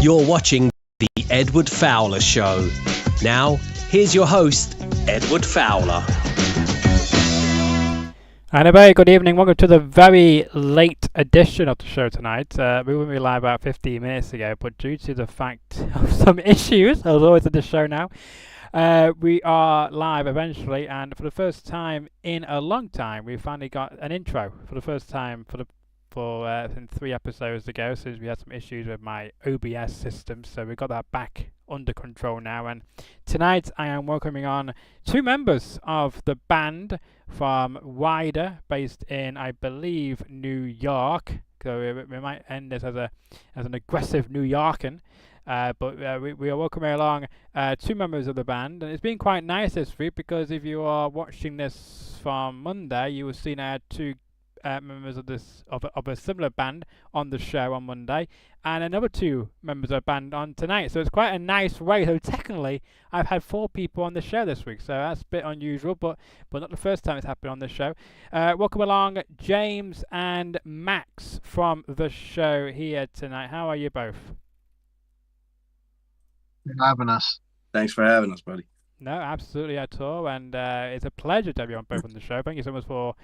You're watching The Edward Fowler Show. Now, here's your host, Edward Fowler. And a very good evening. Welcome to the very late edition of the show tonight. We were live about 15 minutes ago, but due to the fact of some issues, as always at the show now, we are live eventually. And for the first time in a long time, we finally got an intro for the first time in 3 episodes ago, since we had some issues with my OBS system. So we got that back under control now. And tonight I am welcoming on 2 members of the band from Ryder, based in, I believe, New York. So we might end this as an aggressive New Yorkan. But we are welcoming along 2 members of the band, and it's been quite nice this week, because if you are watching this from Monday, you will see I had 2 members of a similar band on the show on Monday, and another 2 members of a band on tonight. So it's quite a nice way. So technically, I've had 4 people on the show this week. So that's a bit unusual, but not the first time it's happened on the show. Welcome along, James and Max from the show here tonight. How are you both? For having us. Thanks for having us, buddy. No, absolutely at all, and it's a pleasure to have you on both on the show. Thank you so much for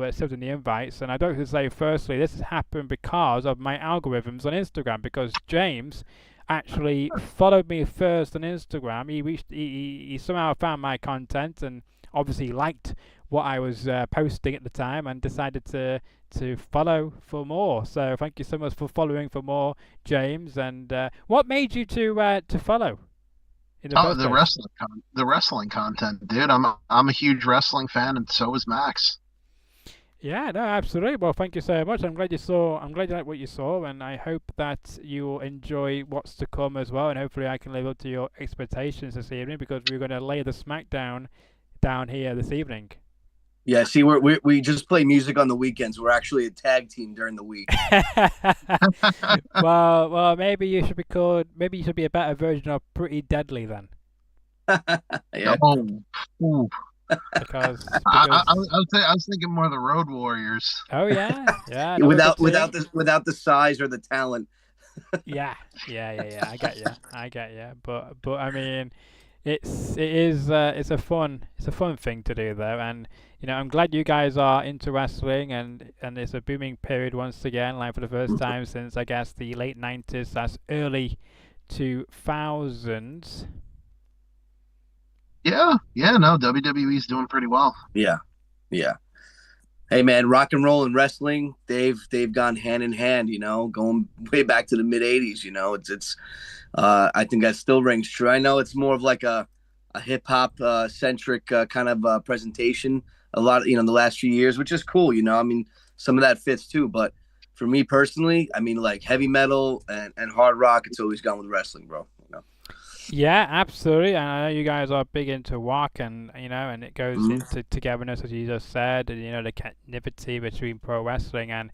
accepting the invites. And I don't have to say, firstly, this has happened because of my algorithms on Instagram, because James actually followed me first on Instagram. He somehow found my content and obviously liked what I was posting at the time, and decided to follow for more. So thank you so much for following for more, James. And what made you to follow? The wrestling content, dude. I'm a huge wrestling fan, and so is Max. Yeah, no, absolutely. Well, thank you so much. I'm glad you liked what you saw, and I hope that you will enjoy what's to come as well. And hopefully, I can live up to your expectations this evening, because we're going to lay the smackdown down here this evening. Yeah, see, we just play music on the weekends. We're actually a tag team during the week. well, maybe you should be a better version of Pretty Deadly then. Yeah. Oh, because I was thinking more of the Road Warriors. Oh yeah. Without the size or the talent. Yeah. I get you. But I mean, it's a fun thing to do though, and I'm glad you guys are into wrestling, and it's a booming period once again, like for the first time since, I guess, the late 90s, that's early 2000s. Yeah, no, WWE's doing pretty well. Yeah. Hey man, rock and roll and wrestling, they've gone hand in hand, going way back to the mid 80s, it's I think that still rings true. I know it's more of like a hip hop centric kind of presentation a lot, the last few years, which is cool, I mean, some of that fits too, but for me personally, I mean, like heavy metal and hard rock, it's always gone with wrestling, bro. Yeah, absolutely. And I know you guys are big into rock, and and it goes into togetherness, as you just said, and the connectivity between pro wrestling and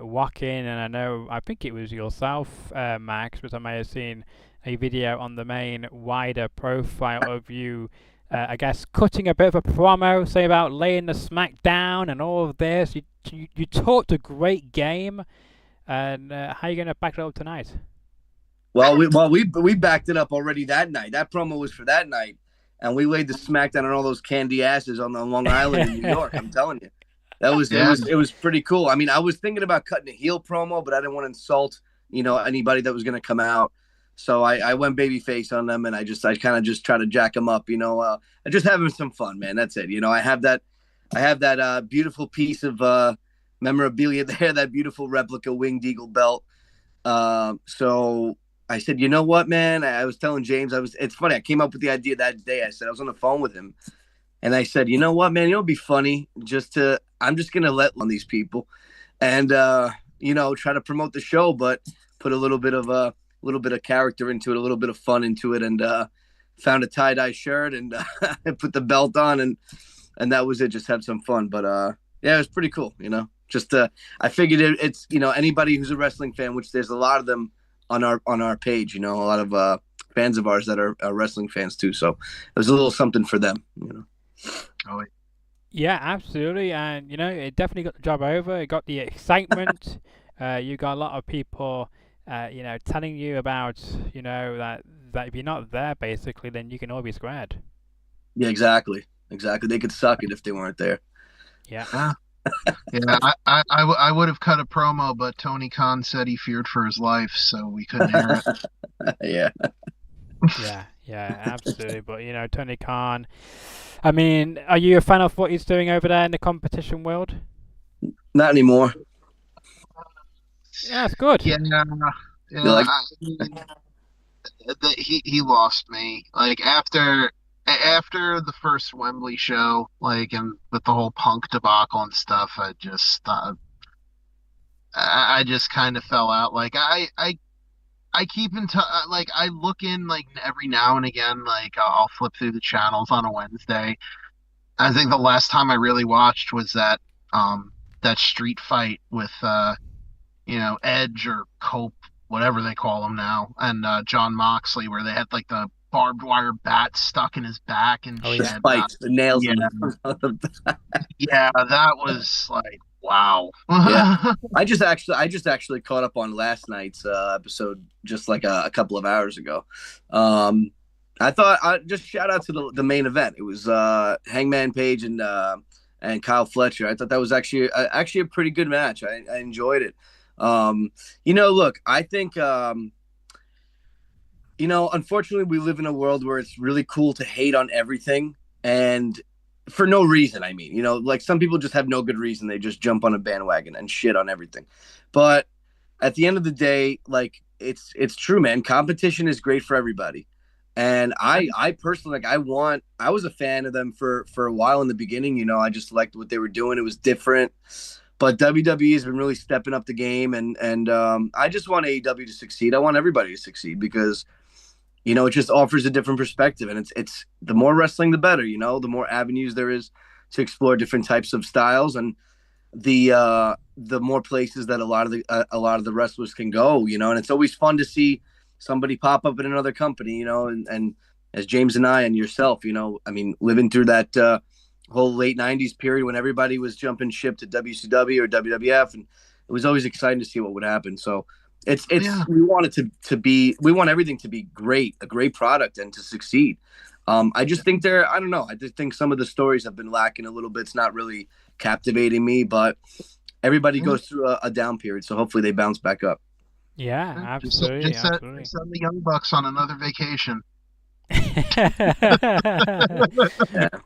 rocking. And I think it was yourself, Max, but I may have seen a video on the main Ryder profile of you, I guess, cutting a bit of a promo, say about laying the smack down and all of this. You talked a great game, and how are you going to back it up tonight? Well, we backed it up already that night. That promo was for that night, and we laid the smackdown on all those candy asses on Long Island in New York. I'm telling you, it was pretty cool. I mean, I was thinking about cutting a heel promo, but I didn't want to insult anybody that was going to come out. So I went babyface on them, and I kind of just try to jack them up. I just having some fun, man. That's it. I have that beautiful piece of memorabilia there, that beautiful replica Winged Eagle belt. So I said, you know what, man? I was telling James, it's funny. I came up with the idea that day. I said, I was on the phone with him, and I said, you know what, man? It'd be funny I'm just going to let on these people and, try to promote the show, but put a little bit of character into it, a little bit of fun into it. And, found a tie-dye shirt and put the belt on, and that was it. Just have some fun. But, yeah, it was pretty cool. Just, I figured it's, anybody who's a wrestling fan, which there's a lot of them on our page, a lot of fans of ours that are wrestling fans too. So it was a little something for them, Oh, yeah, absolutely. And it definitely got the job over. It got the excitement. You got a lot of people telling you about, that if you're not there, basically, then you can all be squared. Yeah, exactly. They could suck it if they weren't there. Yeah. Yeah, I would have cut a promo, but Tony Khan said he feared for his life, so we couldn't air it. Yeah. Yeah, absolutely. But Tony Khan. I mean, are you a fan of what he's doing over there in the competition world? Not anymore. Yeah, it's good. Yeah, Like, I mean, he lost me. Like after the first Wembley show, like, and with the whole Punk debacle and stuff, I just kind of fell out. Like I keep in touch. Like I look in like every now and again. Like I'll flip through the channels on a Wednesday. I think the last time I really watched was that street fight with Edge or Cope, whatever they call him now, and John Moxley, where they had like the barbed wire bat stuck in his back and shit. The spikes, the nails. Yeah. Yeah, that was like, wow. Yeah. I just actually caught up on last night's episode just like a couple of hours ago. I thought I'd just shout out to the main event. It was Hangman Page and Kyle Fletcher. I thought that was actually a pretty good match. I enjoyed it. Look, I think unfortunately we live in a world where it's really cool to hate on everything, and for no reason. I mean, like some people just have no good reason. They just jump on a bandwagon and shit on everything. But at the end of the day, like it's true, man. Competition is great for everybody. And I personally, like, I was a fan of them for a while in the beginning. I just liked what they were doing. It was different. But WWE has been really stepping up the game, and I just want AEW to succeed. I want everybody to succeed because, it just offers a different perspective, and it's the more wrestling, the better. The more avenues there is to explore different types of styles, and the more places that a lot of the wrestlers can go. And it's always fun to see somebody pop up in another company. And as James and I and yourself, I mean, living through that whole late 90s period when everybody was jumping ship to WCW or WWF, and it was always exciting to see what would happen. So we want it we want everything to be great, a great product, and to succeed. I just think I don't know. I just think some of the stories have been lacking a little bit. It's not really captivating me, but everybody goes through a down period. So hopefully they bounce back up. Yeah, absolutely. Just send the Young Bucks on another vacation.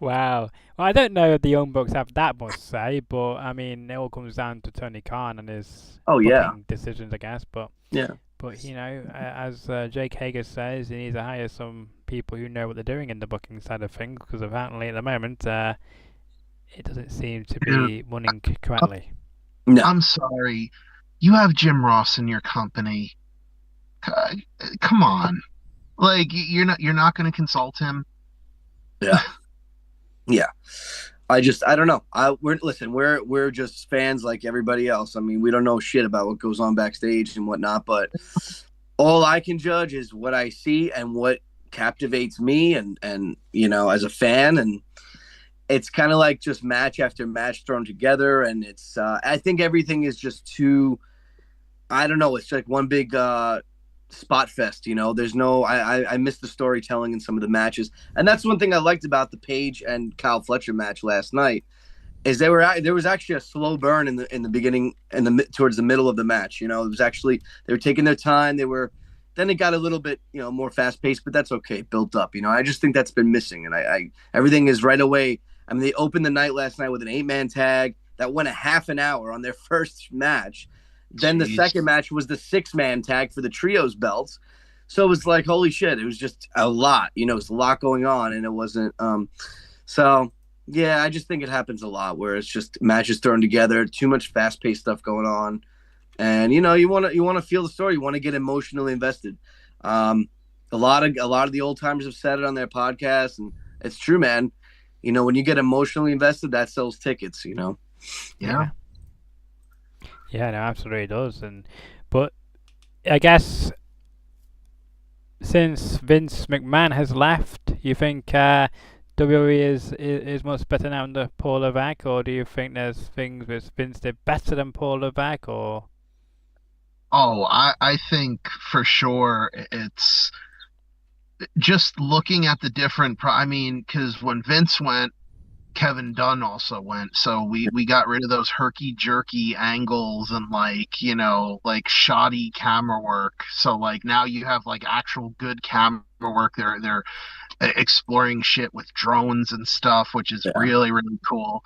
Wow. Well, I don't know if the Young Bucks have that much say, but I mean, it all comes down to Tony Khan and his booking decisions, I guess. But as Jake Hager says, he needs to hire some people who know what they're doing in the booking side of things, because apparently at the moment it doesn't seem to be running correctly. No. I'm sorry, you have Jim Ross in your company. Come on. Like, you're not going to consult him? Yeah. Yeah. I don't know. We're just fans like everybody else. I mean, we don't know shit about what goes on backstage and whatnot, but all I can judge is what I see and what captivates me and as a fan. And it's kind of like just match after match thrown together. And it's, I think everything is just too, I don't know. It's like one big, spot fest. There's no, I missed the storytelling in some of the matches, and that's one thing I liked about the Page and Kyle Fletcher match last night is there was actually a slow burn in the beginning and towards the middle of the match. It was actually, they were taking their time. Then it got a little bit more fast paced, but that's okay. Built up. I just think that's been missing, and I everything is right away. I mean, they opened the night last night with an 8-man tag that went a half an hour on their first match. Then the second match was the 6-man tag for the trios belts. So it was like, holy shit, it was just a lot. It was a lot going on, and it wasn't so yeah, I just think it happens a lot where it's just matches thrown together, too much fast-paced stuff going on. And you want to feel the story, you want to get emotionally invested. A lot of the old timers have said it on their podcast, and it's true, man. When you get emotionally invested, that sells tickets, Yeah. Yeah, no, absolutely does. But I guess since Vince McMahon has left, you think WWE is much better now under Paul Levesque, or do you think there's things which Vince did better than Paul Levesque, or? Oh, I think for sure it's just looking at the different I mean, because when Vince went, Kevin Dunn also went, so we got rid of those herky jerky angles and like, like shoddy camera work. So like now you have like actual good camera work. They're exploring shit with drones and stuff, which is Yeah. really, really cool.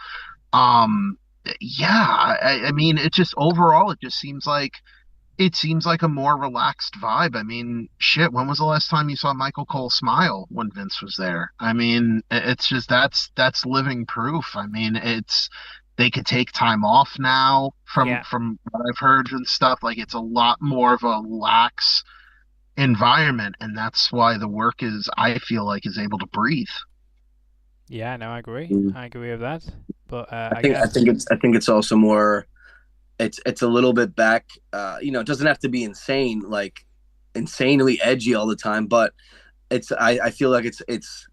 Um, yeah, I mean, it just overall, it seems like a more relaxed vibe. I mean, shit, when was the last time you saw Michael Cole smile when Vince was there? I mean, it's just that's living proof. I mean, it's they could take time off now from Yeah. from what I've heard and stuff. Like it's a lot more of a lax environment, and that's why the work is, I feel like, is able to breathe. Yeah, no, I agree. Mm. I agree with that. But I I think I guess, think it's also more. It's a little bit back. It doesn't have to be insane, like insanely edgy all the time, but I feel like it's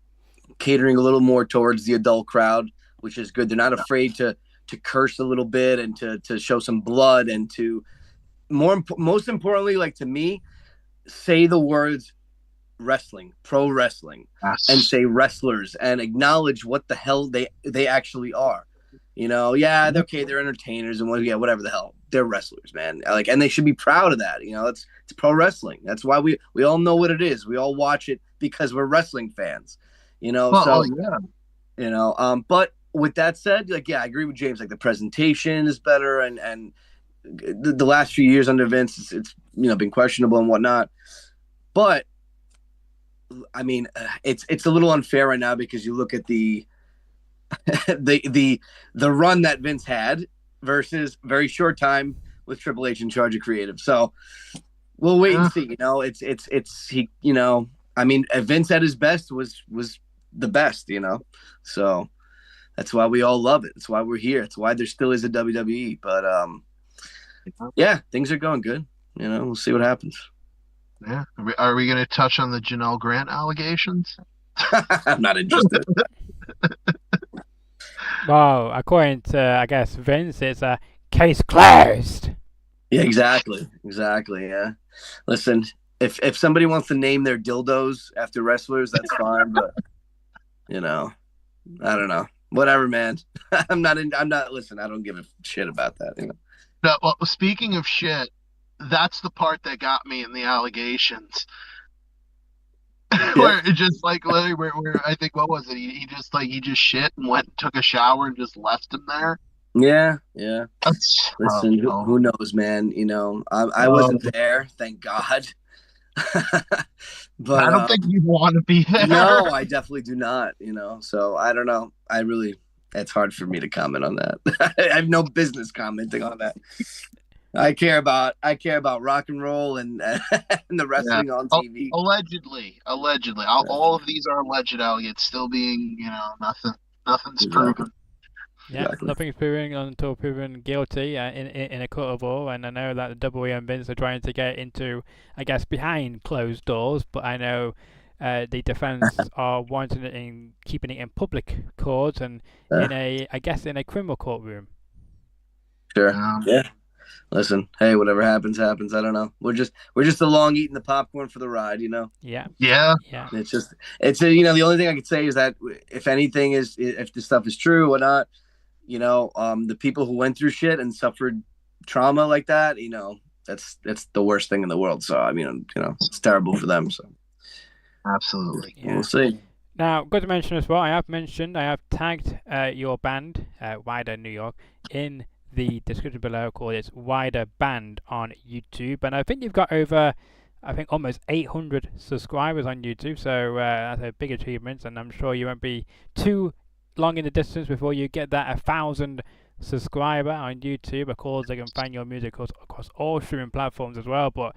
catering a little more towards the adult crowd, which is good. They're not afraid to curse a little bit and to show some blood and to most importantly, like to me, say the words wrestling, pro wrestling, and Yes. say wrestlers and acknowledge what the hell they actually are. Yeah, okay, they're entertainers and yeah, whatever the hell, they're wrestlers, man. Like, and they should be proud of that. It's pro wrestling. That's why we all know what it is. We all watch it because we're wrestling fans. Well, oh So yeah. but with that said, like, yeah, I agree with James. Like, the presentation is better, and the last few years under Vince, it's been questionable and whatnot. But I mean, it's a little unfair right now because you look at the the run that Vince had versus very short time with Triple H in charge of creative. So we'll wait and Yeah. see. It's he. I mean, Vince at his best was the best. So that's why we all love it. It's why we're here. It's why there still is a WWE. But yeah, things are going good. We'll see what happens. Yeah. Are we going to touch on the Janelle Grant allegations? I'm not interested. well, according to, I guess, Vince, it's a case closed. Yeah, exactly. Yeah. Listen, if somebody wants to name their dildos after wrestlers, that's fine. But I don't know. Whatever, man. I'm not. Listen, I don't give a shit about that. No, well, speaking of shit, that's the part that got me in the allegations. Yeah. Where it just like literally where I think, what was it? He just shit and went and took a shower and just left him there. Yeah. Yeah. That's, Listen, who knows, man? I wasn't there, thank God. But I don't think you'd want to be there. no, I definitely do not. So I don't know. It's hard for me to comment on that. I have no business commenting on that. I care about rock and roll and and the Yeah. wrestling on TV. Allegedly. All of these are alleged allegations, still being, nothing's Exactly. proven. Yeah, Exactly. nothing's proven until proven guilty in a court of law. And I know that the WWE and Vince are trying to get into, I guess, behind closed doors. But I know the defense are wanting it in keeping it in public court and I guess, in a criminal courtroom. Sure. Um, Yeah. Listen, hey, whatever happens, happens. I don't know. We're just along eating the popcorn for the ride. Yeah. yeah. Yeah. The only thing I could say is that if anything if this stuff is true or not, the people who went through shit and suffered trauma like that, that's the worst thing in the world. So I mean, it's terrible for them. So Absolutely. Yeah. we'll see. Now, good to mention as well, I have tagged your band, Ryder New York, in the description below, called it's Ryder Band on YouTube. And I think you've got over, almost 800 subscribers on YouTube. So that's a big achievement. And I'm sure you won't be too long in the distance before you get that 1,000 subscriber on YouTube. Of course, they can find your music across all streaming platforms as well. But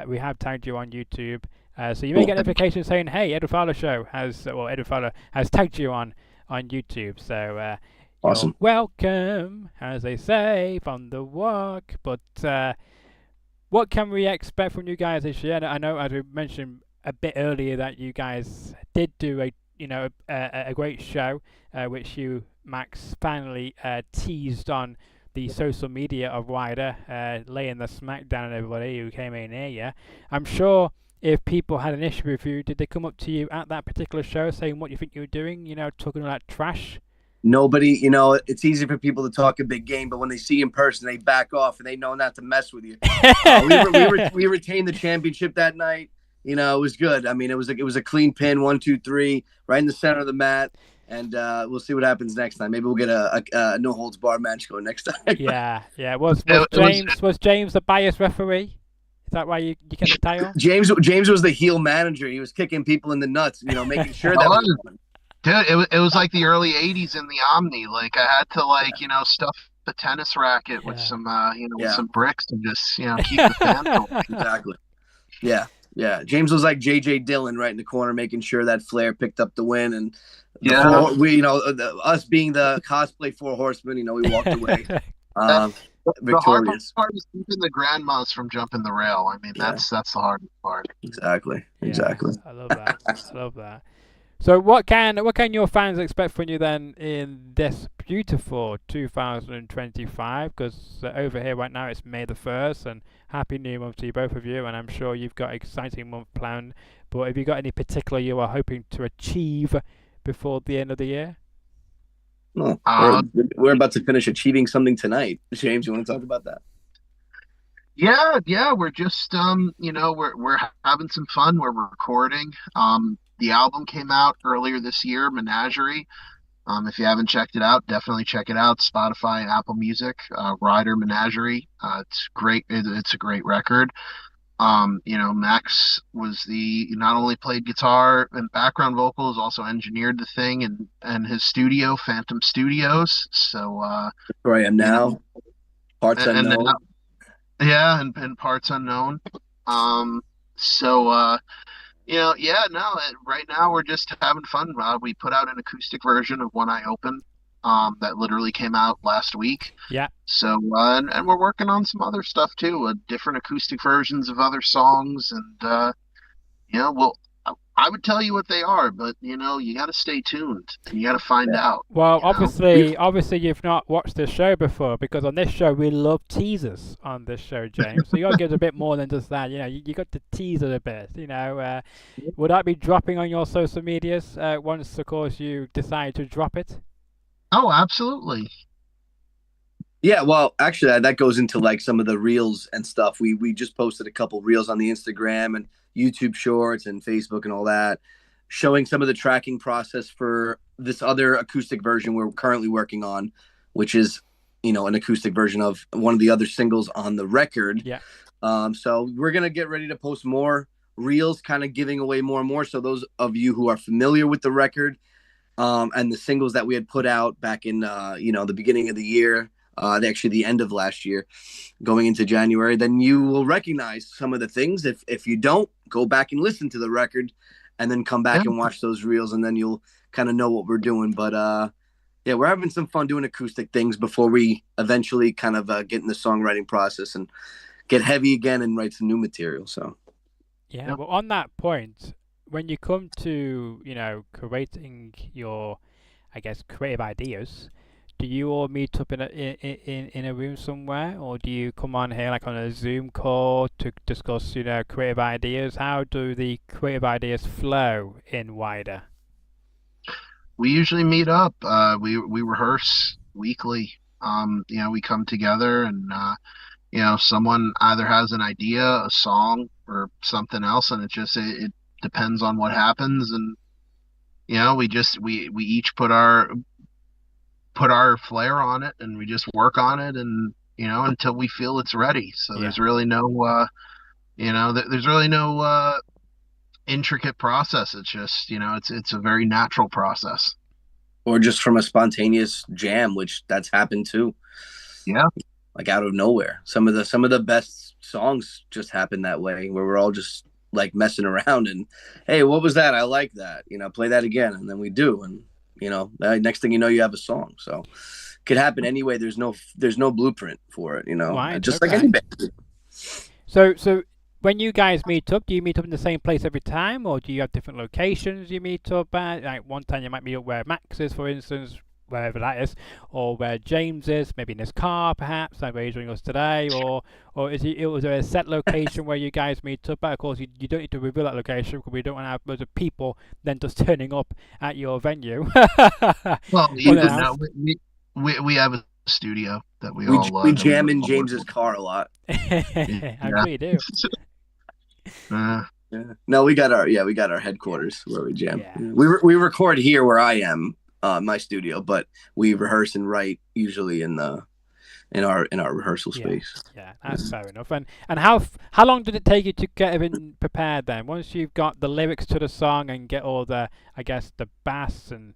we have tagged you on YouTube. So you may get notifications saying, "Hey, Edward Fowler Show Edward Fowler has tagged you on YouTube." So Awesome. you're welcome, as they say, from the walk. But what can we expect from you guys this year? I know, as we mentioned a bit earlier, that you guys did do a great show, which you, Max, finally teased on the social media of Ryder, laying the smack down on everybody who came in near you. I'm sure if people had an issue with you, did they come up to you at that particular show saying what you think you were doing, talking all that trash? Nobody, it's easy for people to talk a big game, but when they see you in person, they back off and they know not to mess with you. We retained the championship that night. It was good. I mean, it was a clean pin, 1, 2, 3, right in the center of the mat. And we'll see what happens next time. Maybe we'll get a no holds bar match going next time. Yeah. Was James the biased referee? Is that why you get the title? James was the heel manager. He was kicking people in the nuts, making sure that was fun. Dude, it was like the early '80s in the Omni. Like I had to stuff the tennis racket with some with some bricks and just keep the fan going. Exactly. Yeah. James was like JJ Dillon right in the corner, making sure that Flair picked up the win. And us being the cosplay Four Horsemen, we walked away victorious. The hard part is keeping the grandmas from jumping the rail. I mean, that's the hardest part. Exactly. I love that. So what can your fans expect from you then in this beautiful 2025? Because over here right now it's May the 1st, and Happy New Month to you, both of you, and I'm sure you've got an exciting month planned. But have you got any particular you are hoping to achieve before the end of the year? No, we're about to finish achieving something tonight. James, you want to talk about that? Yeah, we're just we're having some fun. We're recording. The album came out earlier this year, Menagerie. If you haven't checked it out, definitely check it out. Spotify and Apple Music, Ryder Menagerie. It's great. It's a great record. Max not only played guitar and background vocals, also engineered the thing and his studio, Phantom Studios. So where I am now, parts unknown. And parts unknown. Right now we're just having fun. We put out an acoustic version of When I Open that literally came out last week. Yeah. So, and we're working on some other stuff too, different acoustic versions of other songs. And, I would tell you what they are, but you got to stay tuned. You got to find out. Well, obviously you've not watched this show before, because on this show we love teasers on this show, James. So you got to give a bit more than just that. You got to tease it a bit. Would that be dropping on your social medias once, of course, you decide to drop it? Oh, absolutely. Yeah, well, actually, that goes into like some of the reels and stuff. We just posted a couple reels on the Instagram and YouTube Shorts and Facebook and all that, showing some of the tracking process for this other acoustic version we're currently working on, which is, an acoustic version of one of the other singles on the record. Yeah. So we're going to get ready to post more reels, kind of giving away more and more. So those of you who are familiar with the record and the singles that we had put out back in, the beginning of the year, actually the end of last year, going into January, then you will recognize some of the things. If you don't, go back and listen to the record and then come back and watch those reels, and then you'll kind of know what we're doing. But we're having some fun doing acoustic things before we eventually kind of get in the songwriting process and get heavy again and write some new material. So well, on that point, when you come to creating your, I guess, creative ideas, do you all meet up in a room somewhere, or do you come on here like on a Zoom call to discuss creative ideas? How do the creative ideas flow in Ryder? We usually meet up. We rehearse weekly. We come together and someone either has an idea, a song, or something else, and it depends on what happens, and we each put our flair on it, and we just work on it, and until we feel it's ready. So there's really no there's really no intricate process. It's just it's a very natural process, or just from a spontaneous jam, which that's happened too. Like out of nowhere. Some of the best songs just happen that way, where we're all just like messing around and, hey, what was that? I like that, play that again. And then we do, and next thing you know, you have a song. So it could happen anyway. There's no blueprint for it, Right, just like any band. So when you guys meet up, do you meet up in the same place every time, or do you have different locations you meet up at? Like one time you might meet up where Max is, for instance. wherever that is, or where James is, maybe in his car, perhaps, like where he's joining us today, or was there a set location where you guys meet up at? Of course, you don't need to reveal that location because we don't want to have loads of people then just turning up at your venue. Well, we have a studio that we all we jam in James's car a lot. I really do. Yeah. No, we got our headquarters where we jam. Yeah. We record here where I am, my studio, but we rehearse and write usually in our rehearsal space. Yeah, that's fair enough. And how long did it take you to get everything prepared then? Once you've got the lyrics to the song and get all the bass and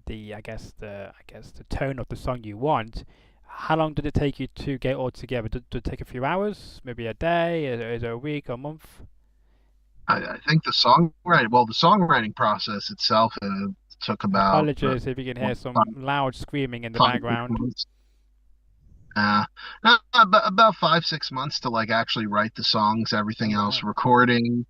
the tone of the song you want, how long did it take you to get it all together? Did it take a few hours, maybe a day, is it a week or a month? I think the songwriting process itself took about. Apologies if you can hear some loud screaming in the background. About 5-6 months to actually write the songs. Everything else, recording.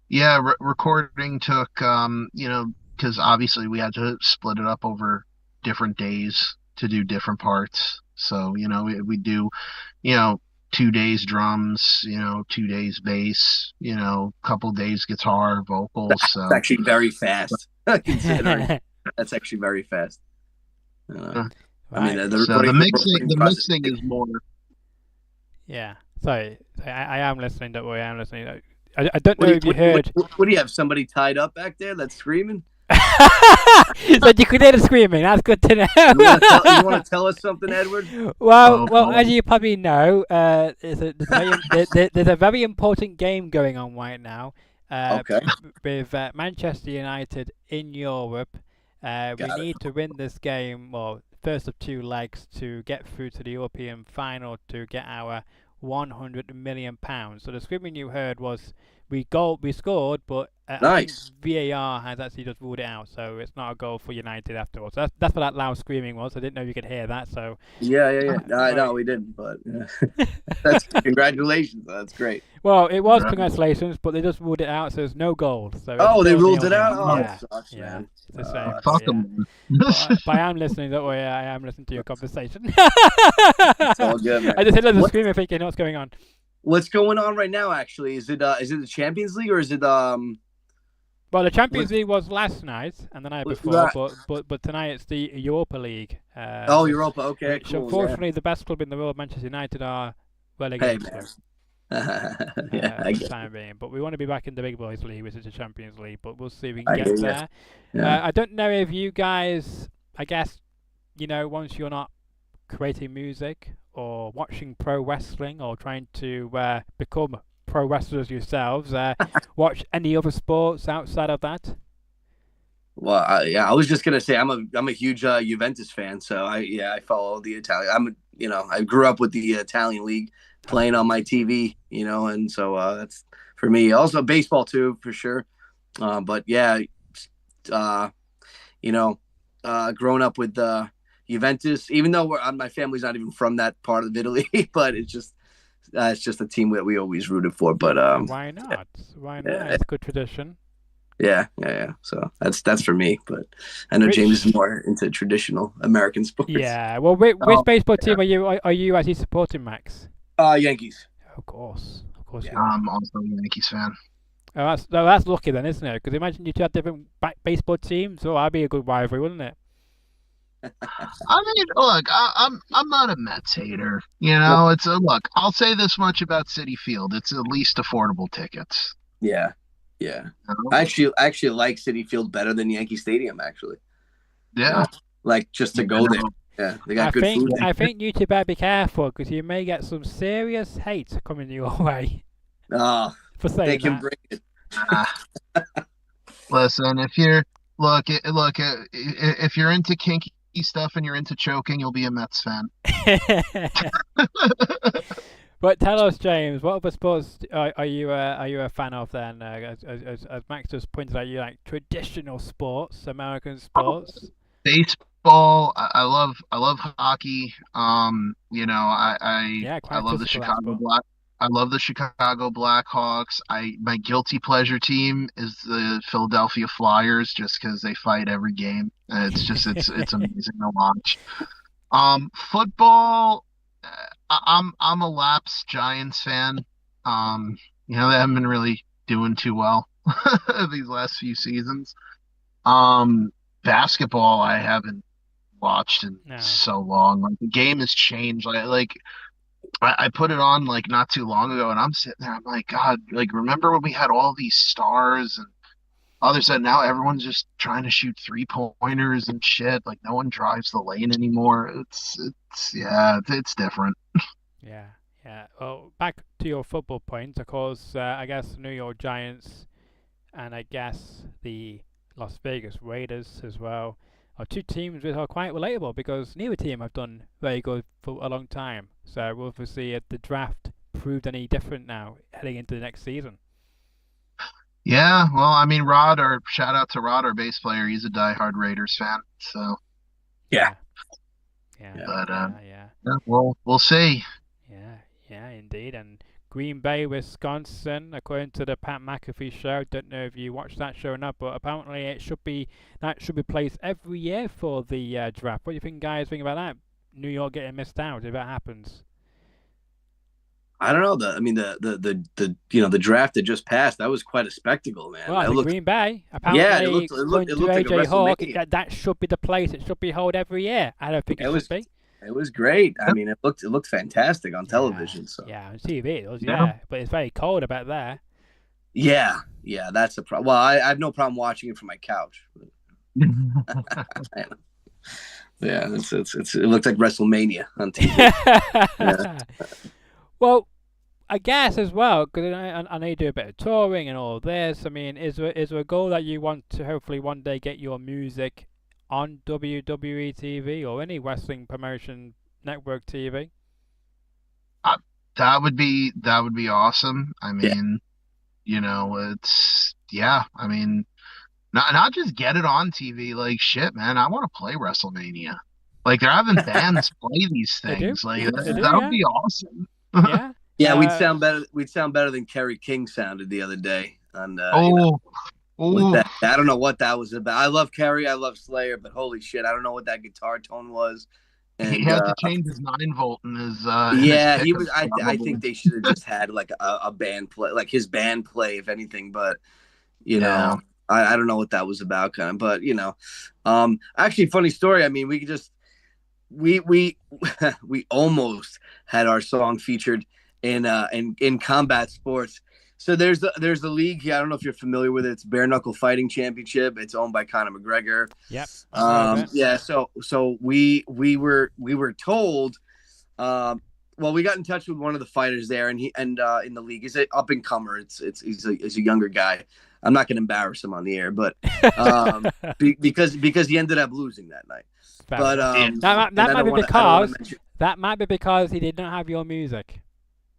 Yeah, recording took because obviously we had to split it up over different days to do different parts. So we do 2 days drums, 2 days bass, couple days guitar, vocals. That's actually very fast. Considering that's actually very fast. Right. I mean, the mixing is more. Yeah. Sorry, I am listening. Don't worry, I am listening. I don't know if you heard. What do you have? Somebody tied up back there that's screaming? So you could hear the screaming. That's good to know. You want to tell us something, Edward? Well, as you probably know, there's a very important game going on right now. With Manchester United in Europe. We need to win this game, well, first of 2 legs, to get through to the European final to get our £100 million. So the screaming you heard was we scored, but I think VAR has actually just ruled it out, so it's not a goal for United after all. So that's what that loud screaming was. I didn't know you could hear that. So yeah. No, we didn't, but that's congratulations. That's great. Well, it was congratulations, but they just ruled it out, so there's no goal. So they ruled it out. Oh, yeah, it sucks, man. It's the same. Fuck them. But I am listening. Don't worry, I am listening to your conversation. It's all good, man. I just heard the screaming, thinking, what's going on? What's going on right now? Actually, is it the Champions League or is it Well, the Champions League was last night and the night before, but tonight it's the Europa League. Europa. Okay, which, unfortunately, the best club in the world, Manchester United, are relegated. I guess. Time being, but we want to be back in the Big Boys League, which is the Champions League. But we'll see if we can get there. Yeah. I don't know if you guys, I guess, once you're not creating music or watching pro wrestling or trying to become pro wrestlers yourselves, watch any other sports outside of that? Well, I was just gonna say I'm a huge Juventus fan, so I follow the Italian. I grew up with the Italian league playing on my TV, and so that's for me. Also baseball too, for sure. But yeah, growing up with Juventus, even though my family's not even from that part of Italy, but it's just a team that we always rooted for. But why not? Why not? It's a good tradition. Yeah. So that's for me. But I know James is more into traditional American sports. Yeah. Well, which baseball team are you actually supporting, Max? Yankees. Of course. Yeah, I'm also a Yankees fan. Oh, that's lucky then, isn't it? Because imagine you two had different baseball teams. Oh, that'd be a good rivalry, wouldn't it? I mean, look, I'm not a Mets hater. Look. I'll say this much about Citi Field: it's at least affordable tickets. Yeah. I actually like Citi Field better than Yankee Stadium. Actually. Yeah. Just to go there. Yeah, they got good food. I think you two better be careful because you may get some serious hate coming your way. For saying they can that. bring it. Listen, if you're into kinky stuff and you're into choking, you'll be a Mets fan. But tell us, James, what other sports are you a fan of then? As Max just pointed out, you like traditional sports, American sports. Baseball. I love hockey. I love the Chicago I love the Chicago Blackhawks. My guilty pleasure team is the Philadelphia Flyers, just because they fight every game. And it's amazing to watch. Football. I'm a lapsed Giants fan. Um, they haven't been really doing too well these last few seasons. Um, Basketball I haven't watched in No. so long. Like the game has changed. I put it on like not too long ago, and I'm sitting there. I'm like, God, like remember when we had all these stars and others that now everyone's just trying to shoot 3-pointers and shit. Like no one drives the lane anymore. It's different. Yeah, yeah. Well, back to your football point, of course, I guess New York Giants and I guess the Las Vegas Raiders as well are two teams which are quite relatable because neither team have done very good for a long time. So we'll see if the draft proved any different now heading into the next season. Yeah, well, I mean, shout out to Rod, our bass player. He's a diehard Raiders fan. So, Yeah. Yeah. but Yeah. yeah, we'll see. Yeah, yeah, indeed. And Green Bay, Wisconsin, according to the Pat McAfee show. Don't know if you watched that show or not, but apparently it should be placed every year for the draft. What do you guys think about that? New York getting missed out if that happens. I don't know. The draft that just passed, that was quite a spectacle, man. Well, I think Green Bay. Apparently, it looked like AJ Hawk, WrestleMania. that should be the place. It should be held every year. I don't think it should be. It was great. I mean, it looked fantastic on television. So yeah, on TV it was. Yeah. Yeah, but it's very cold about there. yeah, that's a problem. Well, I have no problem watching it from my couch. Yeah, it looked like WrestleMania on TV. Yeah. Well, I guess as well, because I know you do a bit of touring and all this. I mean, is there a goal that you want to hopefully one day get your music on WWE TV or any wrestling promotion network TV? That would be awesome. I mean, I mean, not just get it on TV. Like shit, man. I want to play WrestleMania. Like they're having bands play these They do. things. Like They do, that would yeah. be awesome. Yeah. Yeah, we'd sound better than Kerry King sounded the other day. On with that. I don't know what that was about. I love Kerry, I love Slayer, but holy shit, I don't know what that guitar tone was. And he had to change his 9-volt in his. Yeah, his he was. I think they should have just had like a band play, like his band play, if anything. But Yeah. I don't know what that was about, kind of. But actually, funny story. I mean, we almost had our song featured in combat sports. So there's a league here. I don't know if you're familiar with it. It's Bare Knuckle Fighting Championship. It's owned by Conor McGregor. Yep. Yeah. So we were told. Well, we got in touch with one of the fighters there, and in the league, he's an up and comer. He's a younger guy. I'm not going to embarrass him on the air, but because he ended up losing that night. But that might be because he did not have your music.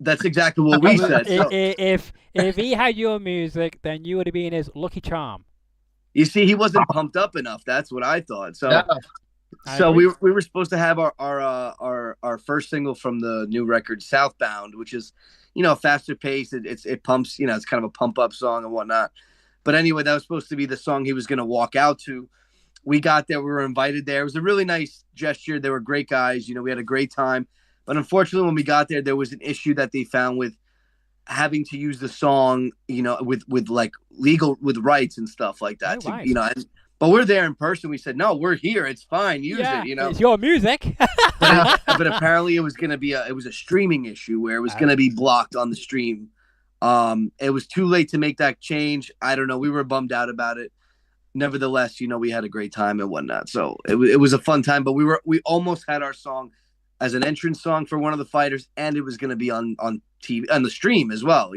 That's exactly what we said. So. If he had your music, then you would have been his lucky charm. You see, he wasn't pumped up enough. That's what I thought. So, Yeah. we were supposed to have our first single from the new record, Southbound, which is, faster paced. It pumps. It's kind of a pump up song and whatnot. But anyway, that was supposed to be the song he was going to walk out to. We got there. We were invited there. It was a really nice gesture. They were great guys. We had a great time. But unfortunately, when we got there was an issue that they found with having to use the song, with like with rights and stuff like that. Oh, right. But we're there in person. We said, no, we're here. It's fine. Use it. It's your music. but apparently, it was going to be a streaming issue where it was going to be blocked on the stream. It was too late to make that change. I don't know. We were bummed out about it. Nevertheless, we had a great time and whatnot. So it was a fun time. But we almost had our song as an entrance song for one of the fighters, and it was going to be on TV, on the stream as well,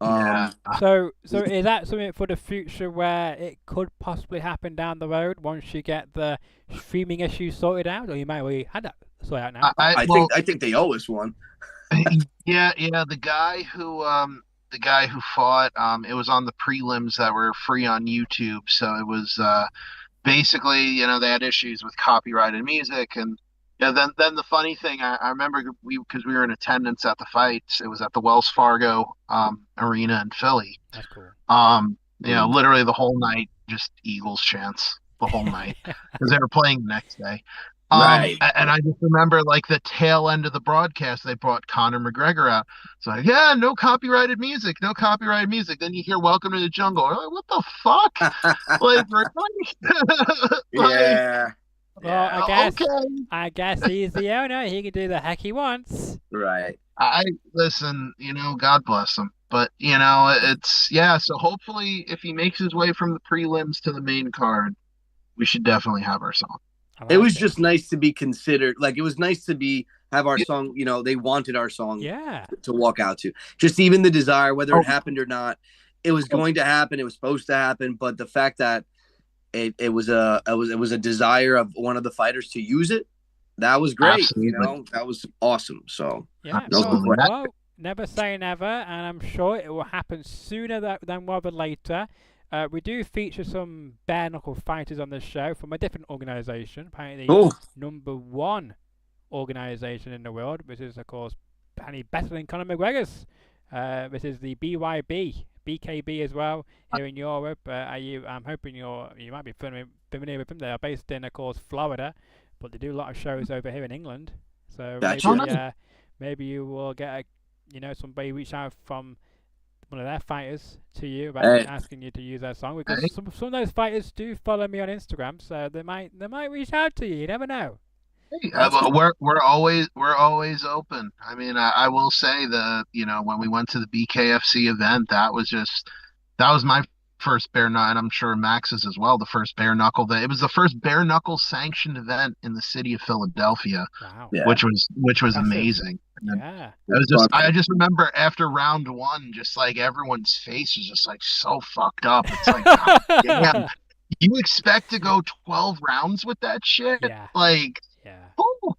Yeah. So is that something for the future where it could possibly happen down the road once you get the streaming issue sorted out, or you might already had that sorted out now? I think they owe us one. Yeah. The guy who fought, it was on the prelims that were free on YouTube. So it was basically, they had issues with copyrighted music, and Yeah, then the funny thing, I remember because we were in attendance at the fights. It was at the Wells Fargo Arena in Philly. That's cool. Literally the whole night, just Eagles chants the whole night because they were playing the next day. Right. And I just remember like the tail end of the broadcast, they brought Conor McGregor out. It's like, yeah, no copyrighted music, no copyrighted music. Then you hear "Welcome to the Jungle." We're like, what the fuck? Like, really? Like, Yeah. Well, Yeah. okay. I guess he's the owner. He can do the heck he wants. Right. I listen, God bless him. But it's yeah. So hopefully, if he makes his way from the prelims to the main card, we should definitely have our song. I It like was it. just nice to be considered. Like it was nice to have our song. They wanted our song Yeah. to walk out to. Just even the desire, whether Oh, it happened or not, it was going to happen. It was supposed to happen. But the fact that it was a desire of one of the fighters to use it, that was great. absolutely, That was awesome. So Yeah. no Well, absolutely. complaint. well, never say never, and I'm sure it will happen sooner than rather later. We do feature some bare knuckle fighters on this show from a different organisation, apparently Cool. #1 organisation in the world, which is of course apparently better than Conor McGregor's. This is the BYB, BKB as well here in Europe. I'm hoping you might be familiar with them. They are based in, of course, Florida, but they do a lot of shows over here in England. So Gotcha. Oh, maybe nice. maybe you will get somebody reach out from one of their fighters to you about Hey, asking you to use their song, because Hey, some of those fighters do follow me on Instagram, so they might reach out to you. You never know. hey, that's but we're always open. I mean, I will say when we went to the BKFC event, that was my first bare knuckle, and I'm sure Max's as well. The first bare knuckle it was the first bare knuckle sanctioned event in the city of Philadelphia, Wow, yeah. which was impressive. amazing. And Yeah. It's fun. I just remember after round one, just like everyone's face was just like so fucked up. It's like, God damn, you expect to go 12 rounds with that shit? Yeah, Like, yeah, oh,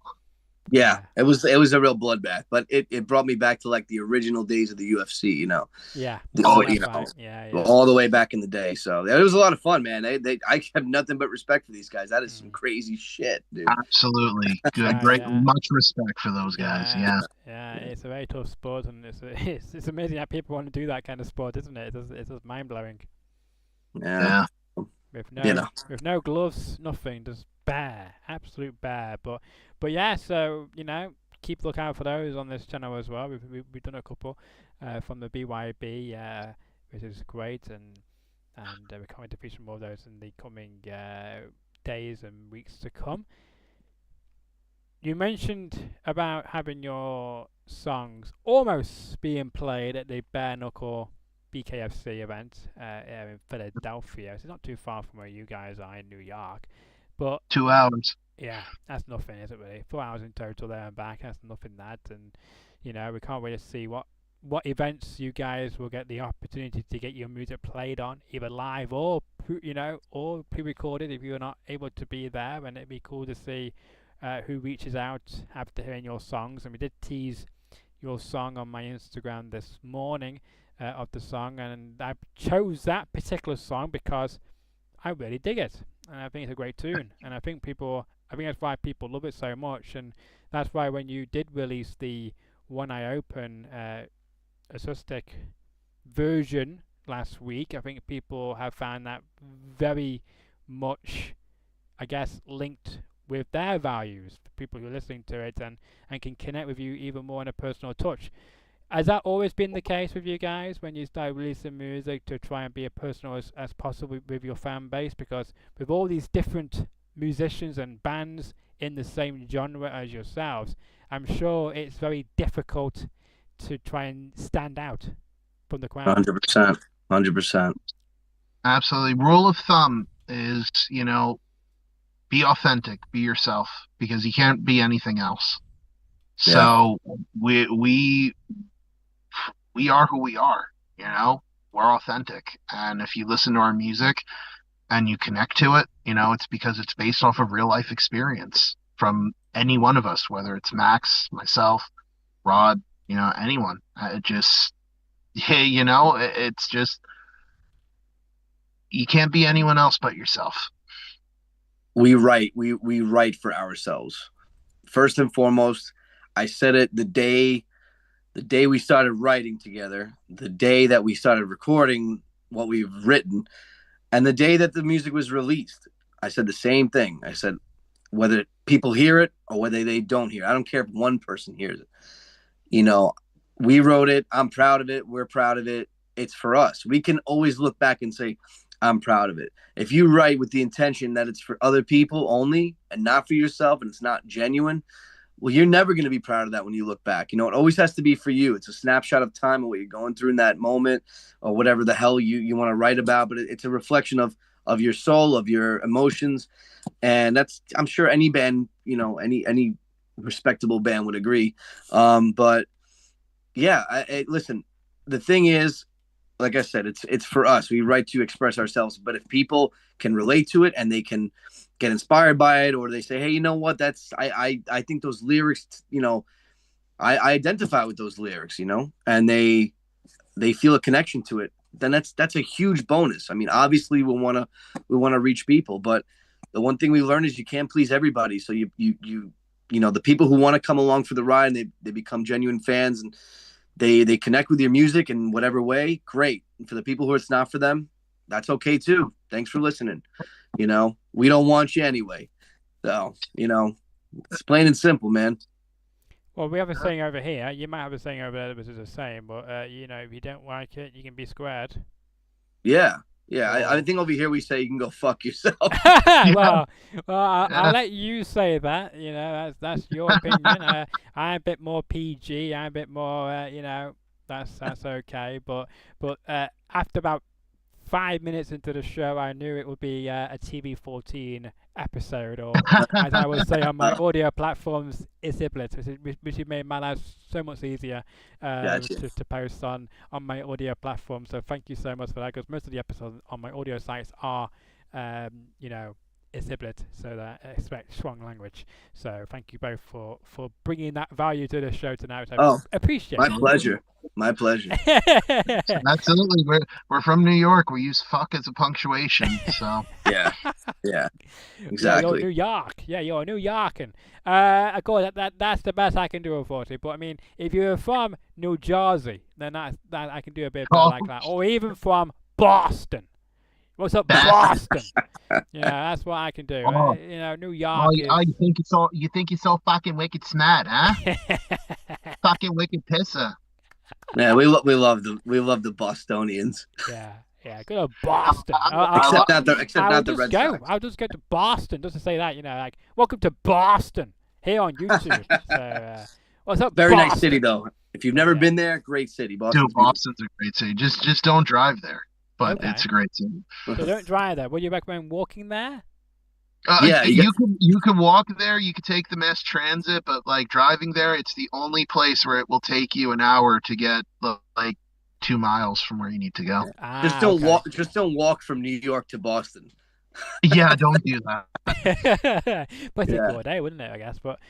Yeah, yeah, it was a real bloodbath, but it brought me back to like the original days of the UFC. yeah. The Oh, oh, that's right. Yeah, yeah. all the way back in the day. So it was a lot of fun, man. I have nothing but respect for these guys. That is some Mm. crazy shit, dude. absolutely good. Yeah, Great, yeah, much respect for those guys. yeah, Yeah, yeah. It's a very tough sport, and it's amazing that people want to do that kind of sport, isn't it? It's just mind blowing. Yeah, yeah. With you no know. with no gloves, nothing, just bare, absolute bare. But yeah, so keep lookout for those on this channel as well. We've done a couple from the BYB, which is great, and we're coming to feature more of those in the coming days and weeks to come. You mentioned about having your songs almost being played at the bare knuckle BKFC event here in Philadelphia. It's not too far from where you guys are in New York, but 2 hours. yeah, that's nothing, is it really? 4 hours in total there and back. That's nothing. That, and we can't really see what events you guys will get the opportunity to get your music played on, either live or or pre-recorded if you're not able to be there. And it'd be cool to see who reaches out after hearing your songs. And we did tease your song on my Instagram this morning of the song, and I chose that particular song because I really dig it, and I think it's a great tune, and I think that's why people love it so much, and that's why when you did release the One Eye Open acoustic version last week, I think people have found that very much, I guess, linked with their values, the people who are listening to it, and can connect with you even more in a personal touch. Has that always been the case with you guys when you start releasing music to try and be as personal as possible with your fan base? Because with all these different musicians and bands in the same genre as yourselves, I'm sure it's very difficult to try and stand out from the crowd. 100%, 100%. Absolutely. Rule of thumb is, be authentic, be yourself, because you can't be anything else. Yeah, So we are who we are, you know? We're authentic. And if you listen to our music and you connect to it, it's because it's based off of real life experience from any one of us, whether it's Max, myself, Rod, anyone. It just, yeah, it's just, you can't be anyone else but yourself. we write for ourselves. first and foremost, I said it the day we started writing together, the day that we started recording what we've written, and the day that the music was released. I said the same thing. I said, whether people hear it or whether they don't hear it, I don't care if one person hears it. You know, we wrote it. I'm proud of it. We're proud of it. It's for us. We can always look back and say, I'm proud of it. If you write with the intention that it's for other people only and not for yourself, and it's not genuine, well, you're never going to be proud of that when you look back. You know, it always has to be for you. It's a snapshot of time of what you're going through in that moment or whatever the hell you want to write about. But it's a reflection of your soul, of your emotions. And that's, I'm sure any band, you know, any respectable band would agree. But yeah, listen, the thing is, like I said, it's for us. We write to express ourselves. But if people can relate to it and they can get inspired by it, or they say, hey, you know what, that's I think those lyrics, you know, I identify with those lyrics, you know, and they feel a connection to it, then that's a huge bonus. I mean, obviously we want to reach people, but the one thing we learned is you can't please everybody. So you know, the people who want to come along for the ride and they become genuine fans and they connect with your music in whatever way, great. And for the people who it's not for them, that's okay too. Thanks for listening. You know, we don't want you anyway. So, you know, it's plain and simple, man. Well, we have a saying over here. You might have a saying over there that was the same, but you know, if you don't like it, you can be squared. Yeah. I think over here we say you can go fuck yourself. well, I'll let you say that. You know, that's your opinion. I'm a bit more PG. I'm a bit more, you know, that's okay. But after about 5 minutes into the show, I knew it would be a TV-14 episode, or as I would say on my audio platforms, Isiblet, which made my life so much easier to post on my audio platform. So thank you so much for that, because most of the episodes on my audio sites are, you know, Isiblet, so that I expect strong language. So thank you both for bringing that value to the show tonight. I appreciate it. My pleasure. Absolutely. We're from New York. We use fuck as a punctuation. So yeah, exactly. You're New York. Yeah, you're New York, and of course that's the best I can do, unfortunately. But I mean, if you're from New Jersey, then that I can do a bit better like that, or even from Boston. What's up, Boston? Yeah, that's what I can do. You know, New York. You think you're so fucking wicked smart, huh? Fucking wicked pisser. Yeah, we love the Bostonians. Yeah, good old Boston. Except not the Red Sox. I'll just go to Boston just to say that, you know, like, welcome to Boston here on YouTube. So, what's up, Very Boston? nice city, though. If you've never been there, great city. Boston's a great city. Just don't drive there. But it's a great city. So don't drive there. Would you recommend walking there? Yeah, you can walk there. You could take the mass transit, but like driving there, it's the only place where it will take you an hour to get like 2 miles from where you need to go. Just don't walk. Just don't walk from New York to Boston. Yeah, don't do that. But it's a good day, wouldn't it? I guess. But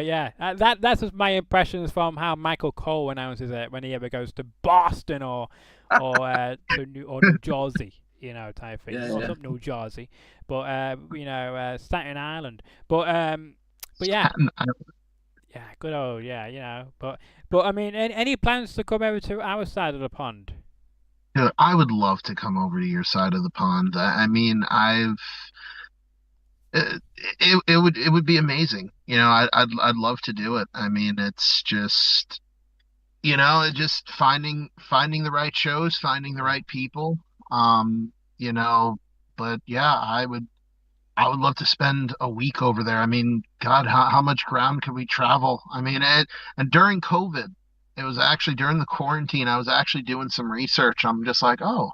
yeah, that's just my impressions from how Michael Cole announces it when he ever goes to Boston or to New Jersey, you know, type thing. Up New Jersey, but you know, Staten Island. But yeah, good old you know. But I mean, any plans to come over to our side of the pond? Yeah, I would love to come over to your side of the pond. I mean, it would be amazing. You know, I'd love to do it. I mean, it's just, you know, just finding the right shows, finding the right people. You know, but yeah, I would love to spend a week over there. I mean, God, how much ground could we travel? I mean, and during COVID, it was actually during the quarantine, I was actually doing some research. I'm just like, oh,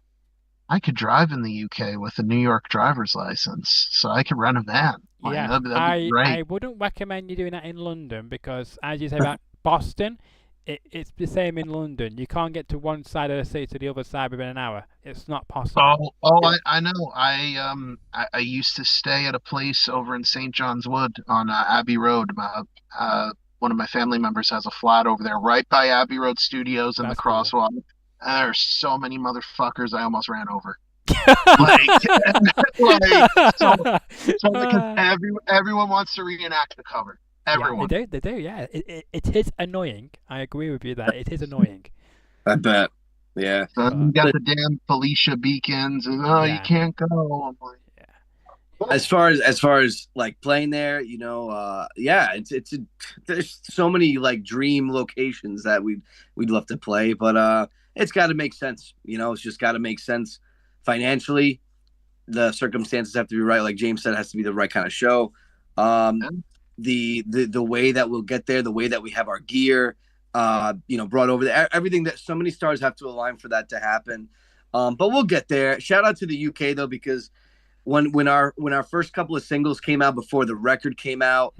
I could drive in the UK with a New York driver's license, so I could rent a van. Yeah, that'd be great. I wouldn't recommend you doing that in London, because, as you say about Boston, it's the same in London. You can't get to one side of the city to the other side within an hour. It's not possible. I know. I used to stay at a place over in St. John's Wood on Abbey Road. One of my family members has a flat over there, right by Abbey Road Studios and the crosswalk. Cool. There's so many motherfuckers I almost ran over. Because everyone wants to reenact the cover. Everyone. Yeah, they do. Yeah, it is annoying. I agree with you that it is annoying. I bet. Yeah. So you got the damn Felicia Beacons, and you Yeah. can't go. I'm like, As far as like playing there, yeah, there's so many like dream locations that we'd love to play, but it's got to make sense. It's just got to make sense financially. The circumstances have to be right. Like James said, it has to be the right kind of show. The way that we'll get there, the way that we have our gear, brought over there, everything that so many stars have to align for that to happen. But we'll get there. Shout out to the UK though, because when our first couple of singles came out before the record came out,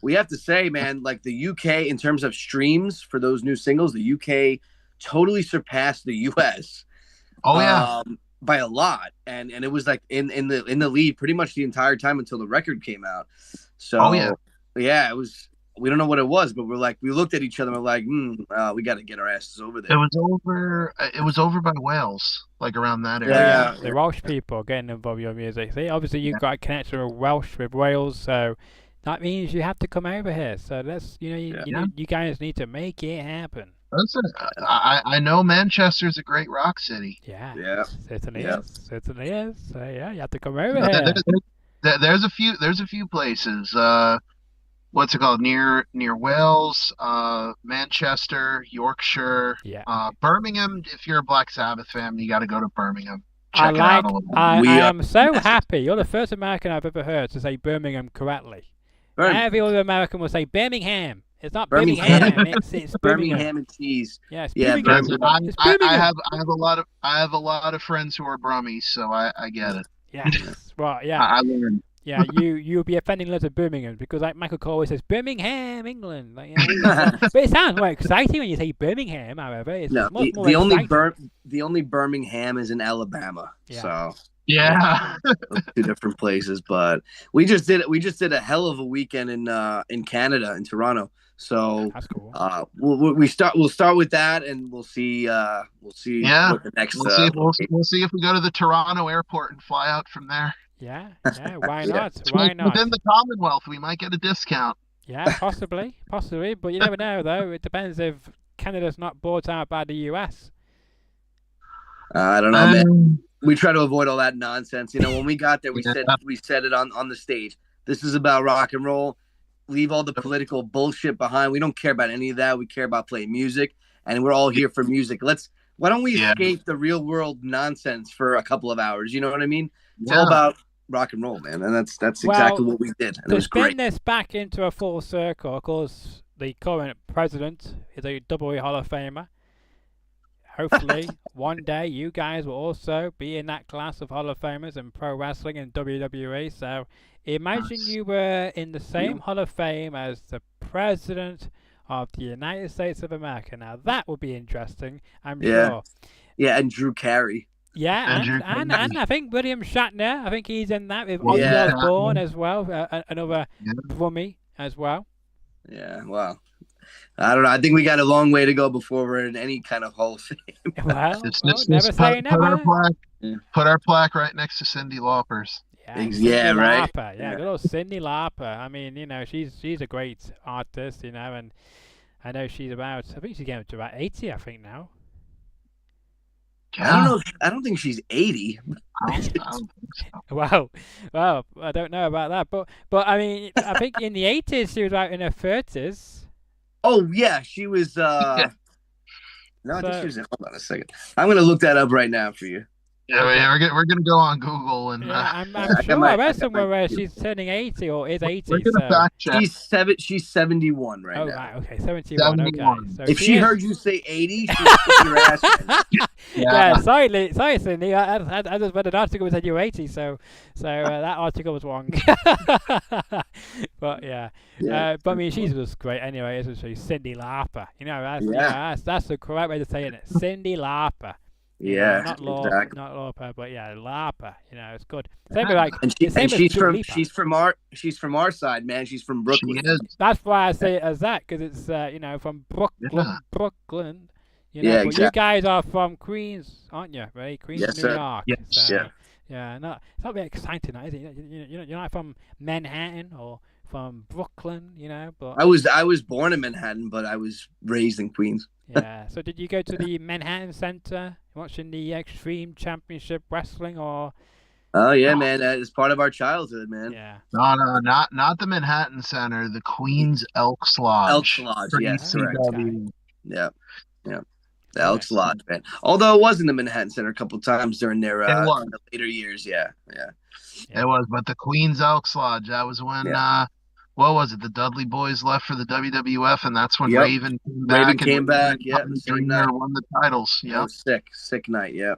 we have to say, man, like the UK in terms of streams for those new singles, the UK totally surpassed the US. oh yeah. By a lot, and it was like in the lead pretty much the entire time until the record came out. So yeah, it was. We don't know what it was, but we looked at each other and we're like, we got to get our asses over there. It was over by Wales, like around that area. Yeah. The Welsh people getting involved with your music. See, obviously you've got a connection with Welsh with Wales, so that means you have to come over here. So let's, you guys need to make it happen. Listen, I know Manchester's a great rock city. Yeah. Certainly is. So yeah, you have to come over here. There's a few places. What's it called? Near Wales, Manchester, Yorkshire, Birmingham. If you're a Black Sabbath fan, you got to go to Birmingham. Check it out a little bit. I am so happy. You're the first American I've ever heard to say Birmingham correctly. Every other American will say Birmingham. It's not Birmingham. It's Birmingham and cheese. Yeah, it's Birmingham. Birmingham. I have a lot of friends who are Brummies, so I get it. Yes. Well, yeah. I learned. Yeah, you'll be offending lots of Birmingham because like Michael Cole always says Birmingham, England. Like, but it sounds more exciting when you say Birmingham. However, it's much more the only Birmingham is in Alabama. Yeah. So yeah, two different places. But we just did a hell of a weekend in Canada, in Toronto. So that's cool. We'll start with that, and we'll see. Yeah, what the next. We'll see if we go to the Toronto airport and fly out from there. Yeah, why not? Why not? Within the Commonwealth, we might get a discount. Yeah, possibly, but you never know, though. It depends if Canada's not bought out by the US. I don't know, man. We try to avoid all that nonsense. When we got there, we said it on the stage. This is about rock and roll. Leave all the political bullshit behind. We don't care about any of that. We care about playing music, and we're all here for music. Why don't we escape the real world nonsense for a couple of hours? You know what I mean? It's all about rock and roll, man, and that's exactly what we did. And it was great. To spin this back into a full circle, of course, the current president is a double Hall of Famer. Hopefully, one day you guys will also be in that class of Hall of Famers in pro wrestling and WWE. So imagine you were in the same Hall of Fame as the president of the United States of America. Now that would be interesting, I'm sure. Yeah, and Drew Carey. Yeah, and I think William Shatner, I think he's in that with Ozzy Osbourne as well, another Brummie as well. Yeah, well, I don't know. I think we got a long way to go before we're in any kind of Hall of Fame. Well, never say never. Put our plaque right next to Cyndi Lauper's. Yeah, right. Lauper. Yeah, good old Cyndi Lauper. I mean, she's a great artist, and I know she's I think she's getting up to about 80, I think now. I don't know. I don't think she's 80. I don't think so. Well, I don't know about that, but I mean, I think in the 80s she was out in her 30s. Oh yeah, she was. No, I think she was. Hold on a second. I'm gonna look that up right now for you. Yeah, we're gonna go on Google and. I'm sure I read somewhere where she's turning 80 or is 80. We're gonna fact check. She's 71 right now. Right, okay, 71. Okay. So if she heard you say 80, she'd put your ass in. Yeah, sorry, Cyndi. I just read an article that said you were 80, so that article was wrong. But but I mean, she's just great anyway, isn't she? Cyndi Lauper. That's the correct way to say it. Cyndi Lauper. Yeah, not Lauper, but Lauper. It's good. She's from our side, man. She's from Brooklyn. That's why I say it as that, because it's from Brooklyn. Exactly. You guys are from Queens, aren't you? Right, Queens, yes, New York. Yes. So, it's not very exciting, is it? You're not from Manhattan or from Brooklyn, but I was born in Manhattan, but I was raised in Queens. yeah. So did you go to the Manhattan Center watching the Extreme Championship Wrestling, or? Oh yeah, man, that is part of our childhood, man. Yeah. No, not the Manhattan Center, the Queens Elks Elks Lodge Lodge, for yes, correct. ECW. Yeah, yeah. The Love Elks it. Lodge, man. Although it was in the Manhattan Center a couple times during their It was. later years. Yeah, Yeah. It was, but the Queens Elks Lodge, that was when what was it? The Dudley Boys left for the WWF, and that's when Yep. Raven came Raven back, came and back. Raven Yeah, and the same Dreamer night. won the titles. That Yeah. was sick night. Yeah.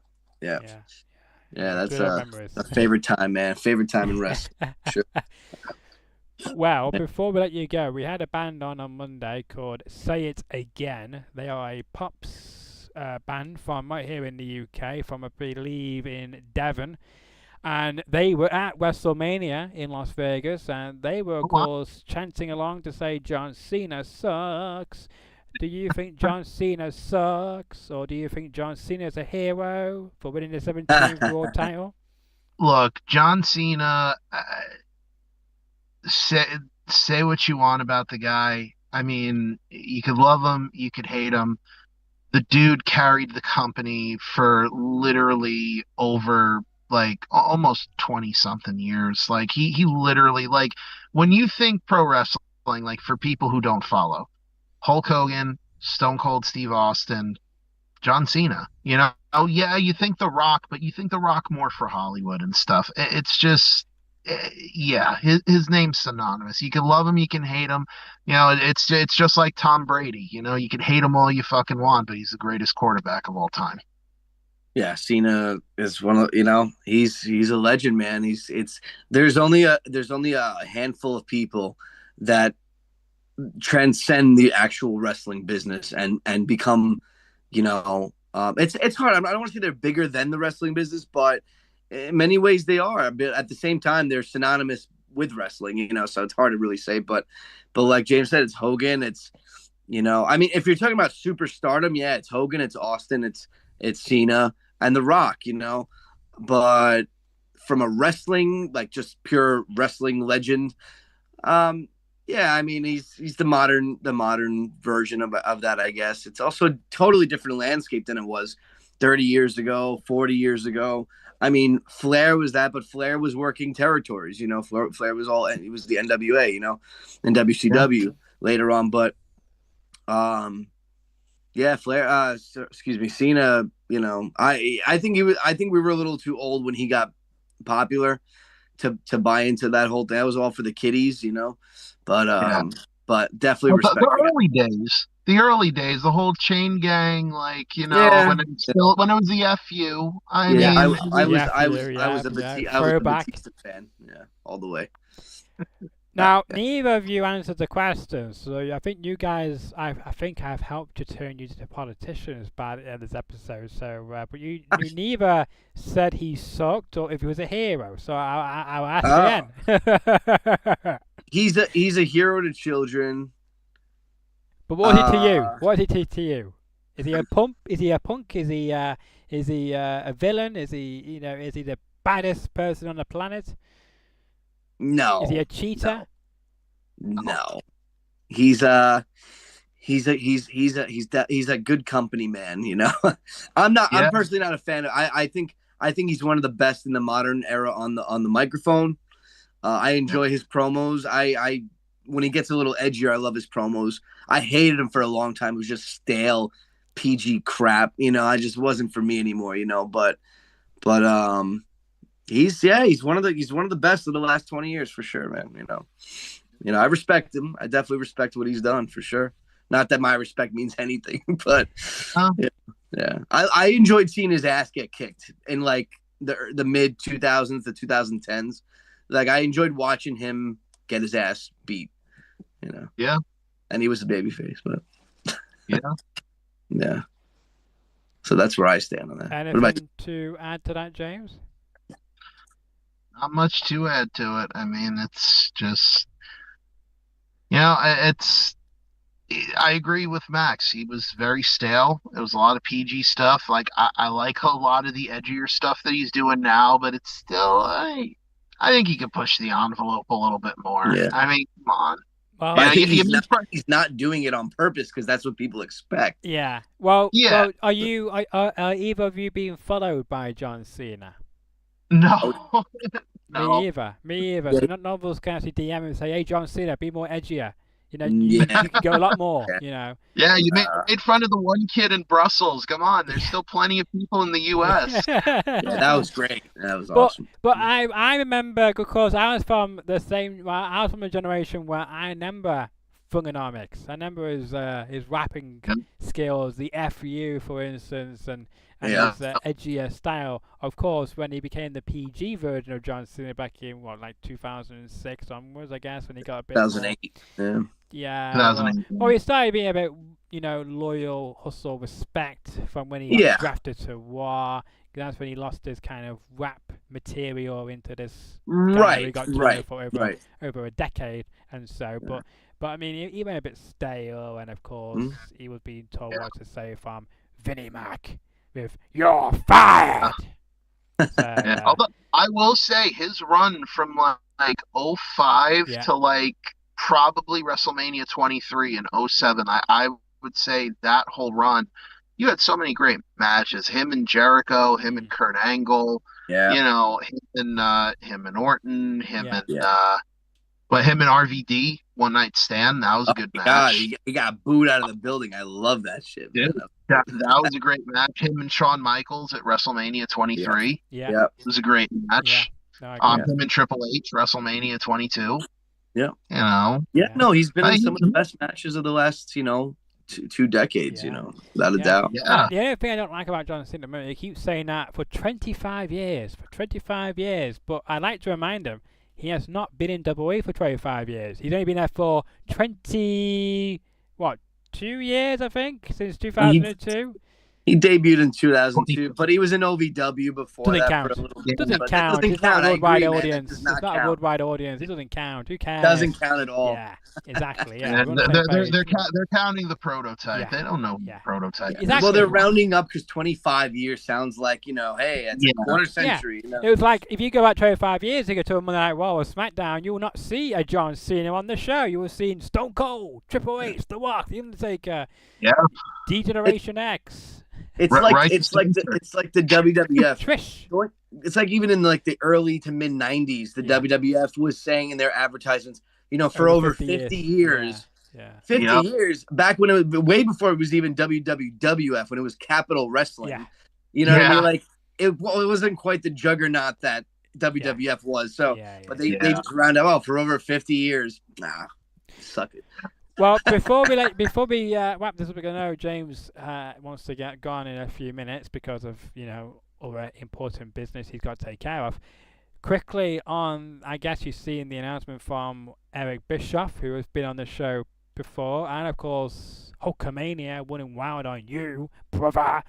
That's Good memories. a favorite time, man. Favorite time in wrestling. Sure. Well, before we let you go, we had a band on Monday called Say It Again. They are a pops band from right here in the UK, from I believe in Devon. And they were at WrestleMania in Las Vegas, and they were, of course, chanting along to say John Cena sucks. Do you think John Cena sucks, or do you think John Cena is a hero for winning the 17th World title? Look, John Cena, say what you want about the guy. I mean, you could love him, you could hate him. The dude carried the company for literally over like almost 20 something years. Like he literally, like, when you think pro wrestling, like, for people who don't follow, Hulk Hogan, Stone Cold Steve Austin, John Cena, oh yeah, you think The Rock, but you think The Rock more for Hollywood and stuff. It's just, yeah, his name's synonymous. You can love him, you can hate him. It's just like Tom Brady. You can hate him all you fucking want, but he's the greatest quarterback of all time. Yeah, Cena is one of he's a legend, man. There's only a handful of people that transcend the actual wrestling business and become, it's hard. I don't want to say they're bigger than the wrestling business, but in many ways they are. But at the same time, they're synonymous with wrestling, so it's hard to really say. But like James said, it's Hogan. It's, I mean, if you're talking about superstardom, yeah, it's Hogan, it's Austin, it's Cena and The Rock, But from a wrestling, like just pure wrestling legend, yeah, I mean, he's the modern version of that, I guess. It's also a totally different landscape than it was 30 years ago, 40 years ago. I mean, Flair was that, but Flair was working territories, Flair was he was the NWA, and WCW later on. But, yeah, Flair, Cena, I think we were a little too old when he got popular to buy into that whole thing. That was all for the kiddies, but definitely respect the early days, the whole chain gang, like, when it was the FU. I was a Batista fan, all the way. Now, neither of you answered the question, so I think you guys, I think I've helped to turn you to politicians by the end of this episode. So, but you neither said he sucked or if he was a hero. So I'll ask again. He's a hero to children. But what is he to you? What is he to you? Is he a punk? Is he a punk? Is he a villain? Is he is he the baddest person on the planet? No. Is he a cheater? No. He's a good company man, I'm personally not a fan of, I think he's one of the best in the modern era on the microphone. I enjoy his promos. I when he gets a little edgier, I love his promos. I hated him for a long time. It was just stale PG crap, I just wasn't for me anymore, but he's one of the best of the last 20 years for sure, man. I respect him. I definitely respect what he's done for sure. Not that my respect means anything, but yeah. I enjoyed seeing his ass get kicked in like the mid 2000s, the 2010s. Like I enjoyed watching him get his ass beat, Yeah. And he was a babyface, but yeah. Yeah. So that's where I stand on that. Anything to add to that, James? Not much to add to it. I mean, it's just, I agree with Max. He was very stale. It was a lot of PG stuff. Like I like a lot of the edgier stuff that he's doing now, but it's still, I I think he could push the envelope a little bit more. Yeah. I mean, come on. Well, But I think he's not doing it on purpose because that's what people expect. yeah. Well, Yeah. well, are either of you being followed by John Cena? No. Me either. Yeah. So none of us can actually DM him and say, "Hey, John Cena, be more edgier." You know, Yeah. you can go a lot more. You know. Yeah, you made fun of the one kid in Brussels. Come on, there's still plenty of people in the U.S. Yeah, that was great. That was awesome. But I remember because I was from the same. Well, I was from a generation where I remember Fungonomics. I remember his rapping skills, the FU, for instance, and his edgier style. Of course, when he became the PG version of John Cena back in like 2006 onwards, I guess, when he got a bit 2008. more, yeah. 2008. Well, he started being a bit, loyal, hustle, respect from when he got drafted to War. That's when he lost his kind of rap material into this. Right. He got for over a decade, and so, but I mean, he went a bit stale, and of course, he was being told what to say from Vinnie Mac with "You're fired." So, Although I will say his run from like 05 to like probably WrestleMania 23 and 07, I would say that whole run, you had so many great matches. Him and Jericho, him and Kurt Angle, him and Orton, but him and RVD, One Night Stand, that was a good match. God, he got booed out of the building. I love that shit. Yeah. That was a great match. Him and Shawn Michaels at WrestleMania 23. Yeah. It was a great match. Yeah. Him and Triple H, WrestleMania 22. Yeah. Yeah, no, he's been in some of the best matches of the last, two decades, without a doubt. Yeah. The only thing I don't like about John Cena, he keeps saying that for 25 years. But I like to remind him, he has not been in WWE for 25 years. He's only been there for 2 years, I think, since 2002. He debuted in 2002, but he was in OVW before doesn't that count. for a little bit. Doesn't count. It's not a worldwide audience. It's not a worldwide audience. It doesn't count. Who cares? Doesn't count at all. Yeah, exactly. Yeah, they're counting the prototype. Yeah. They don't know prototype. Exactly. Well, they're rounding up because 25 years sounds like hey, it's a quarter century. It was like if you go back 25 years ago to a Monday Night Raw or SmackDown, you will not see a John Cena on the show. You will see Stone Cold, Triple H, The Rock, The Undertaker, D-Generation X. It's like the WWF. Trish. It's like even in like the early to mid 90s, the WWF was saying in their advertisements, for over 50 years. Yeah. 50 years back when it was way before it was even WWF, when it was Capital Wrestling. Yeah. You know what I mean? Like it wasn't quite the juggernaut that WWF was. So, but they just round up for over 50 years. Nah, suck it. Well, before we wrap this up, I know James wants to get gone in a few minutes because of other important business he's got to take care of. Quickly on, I guess you've seen the announcement from Eric Bischoff, who has been on the show before, and of course Hulkamania running wild on you, brother.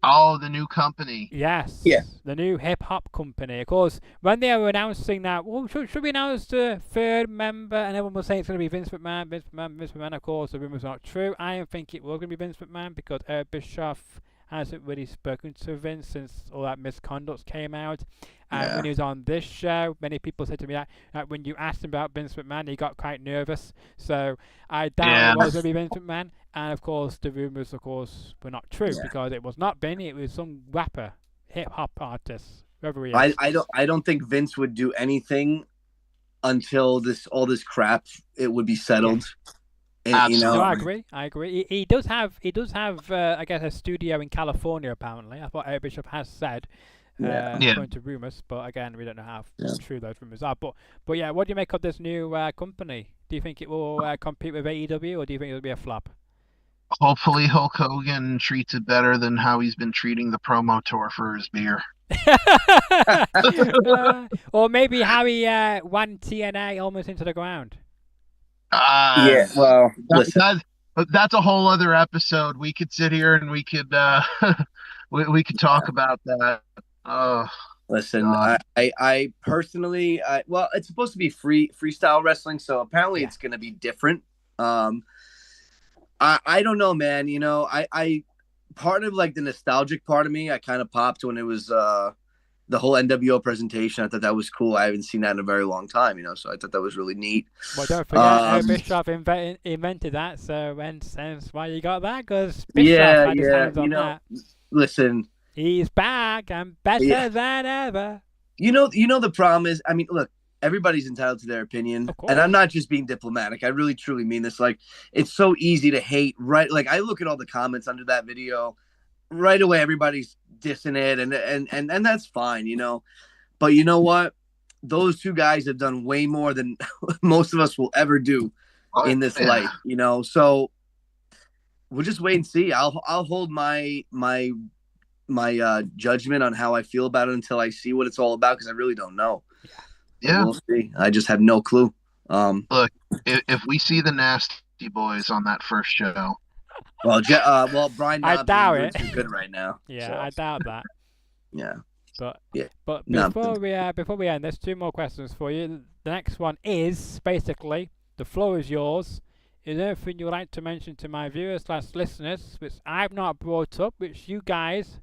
Oh, the new company. Yes. Yeah. The new hip-hop company. Of course, when they were announcing that, should we announce the third member? And everyone was saying it's going to be Vince McMahon. Of course, the rumor's not true. I don't think it was going to be Vince McMahon because Eric Bischoff hasn't really spoken to Vince since all that misconduct came out. And when he was on this show, many people said to me that when you asked him about Vince McMahon, he got quite nervous. So I doubt it was going to be Vince McMahon. And of course, the rumors, were not true because it was not Benny. It was some rapper, hip hop artist, whoever he is. I don't think Vince would do anything until all this crap it would be settled. Yeah. And, no, I agree. He does have I guess a studio in California. Apparently, that's what Eric Bishop has said. According to rumors, but again, we don't know how true those rumors are. But yeah, what do you make of this new company? Do you think it will compete with AEW, or do you think it'll be a flop? Hopefully, Hulk Hogan treats it better than how he's been treating the promo tour for his beer. Or maybe how he ran TNA almost into the ground. Well, that's a whole other episode. We could sit here and we could we could talk about that. Listen, I personally, well, it's supposed to be freestyle wrestling, so apparently it's going to be different. I don't know, man. I part of like the nostalgic part of me, I kind of popped when it was the whole NWO presentation. I thought that was cool. I haven't seen that in a very long time, so I thought that was really neat. Well, don't forget, Bischoff invented that, so hence why you got that, because Bischoff had his hands on that. Listen, he's back and better than ever. The problem is, I mean, look, everybody's entitled to their opinion, and I'm not just being diplomatic. I really, truly mean this. Like, it's so easy to hate, right? Like, I look at all the comments under that video, right away, everybody's dissing it, and that's fine, But you know what? Those two guys have done way more than most of us will ever do in this life, So we'll just wait and see. I'll hold my judgment on how I feel about it until I see what it's all about, because I really don't know. Yeah, we'll see. I just have no clue. Look, if we see the Nasty Boys on that first show, Brian, I doubt it. Too good right now. Yeah, so. I doubt that. Yeah. But before we end, there's two more questions for you. The next one is basically, the floor is yours. Is there anything you'd like to mention to my viewers / listeners which I've not brought up, which you guys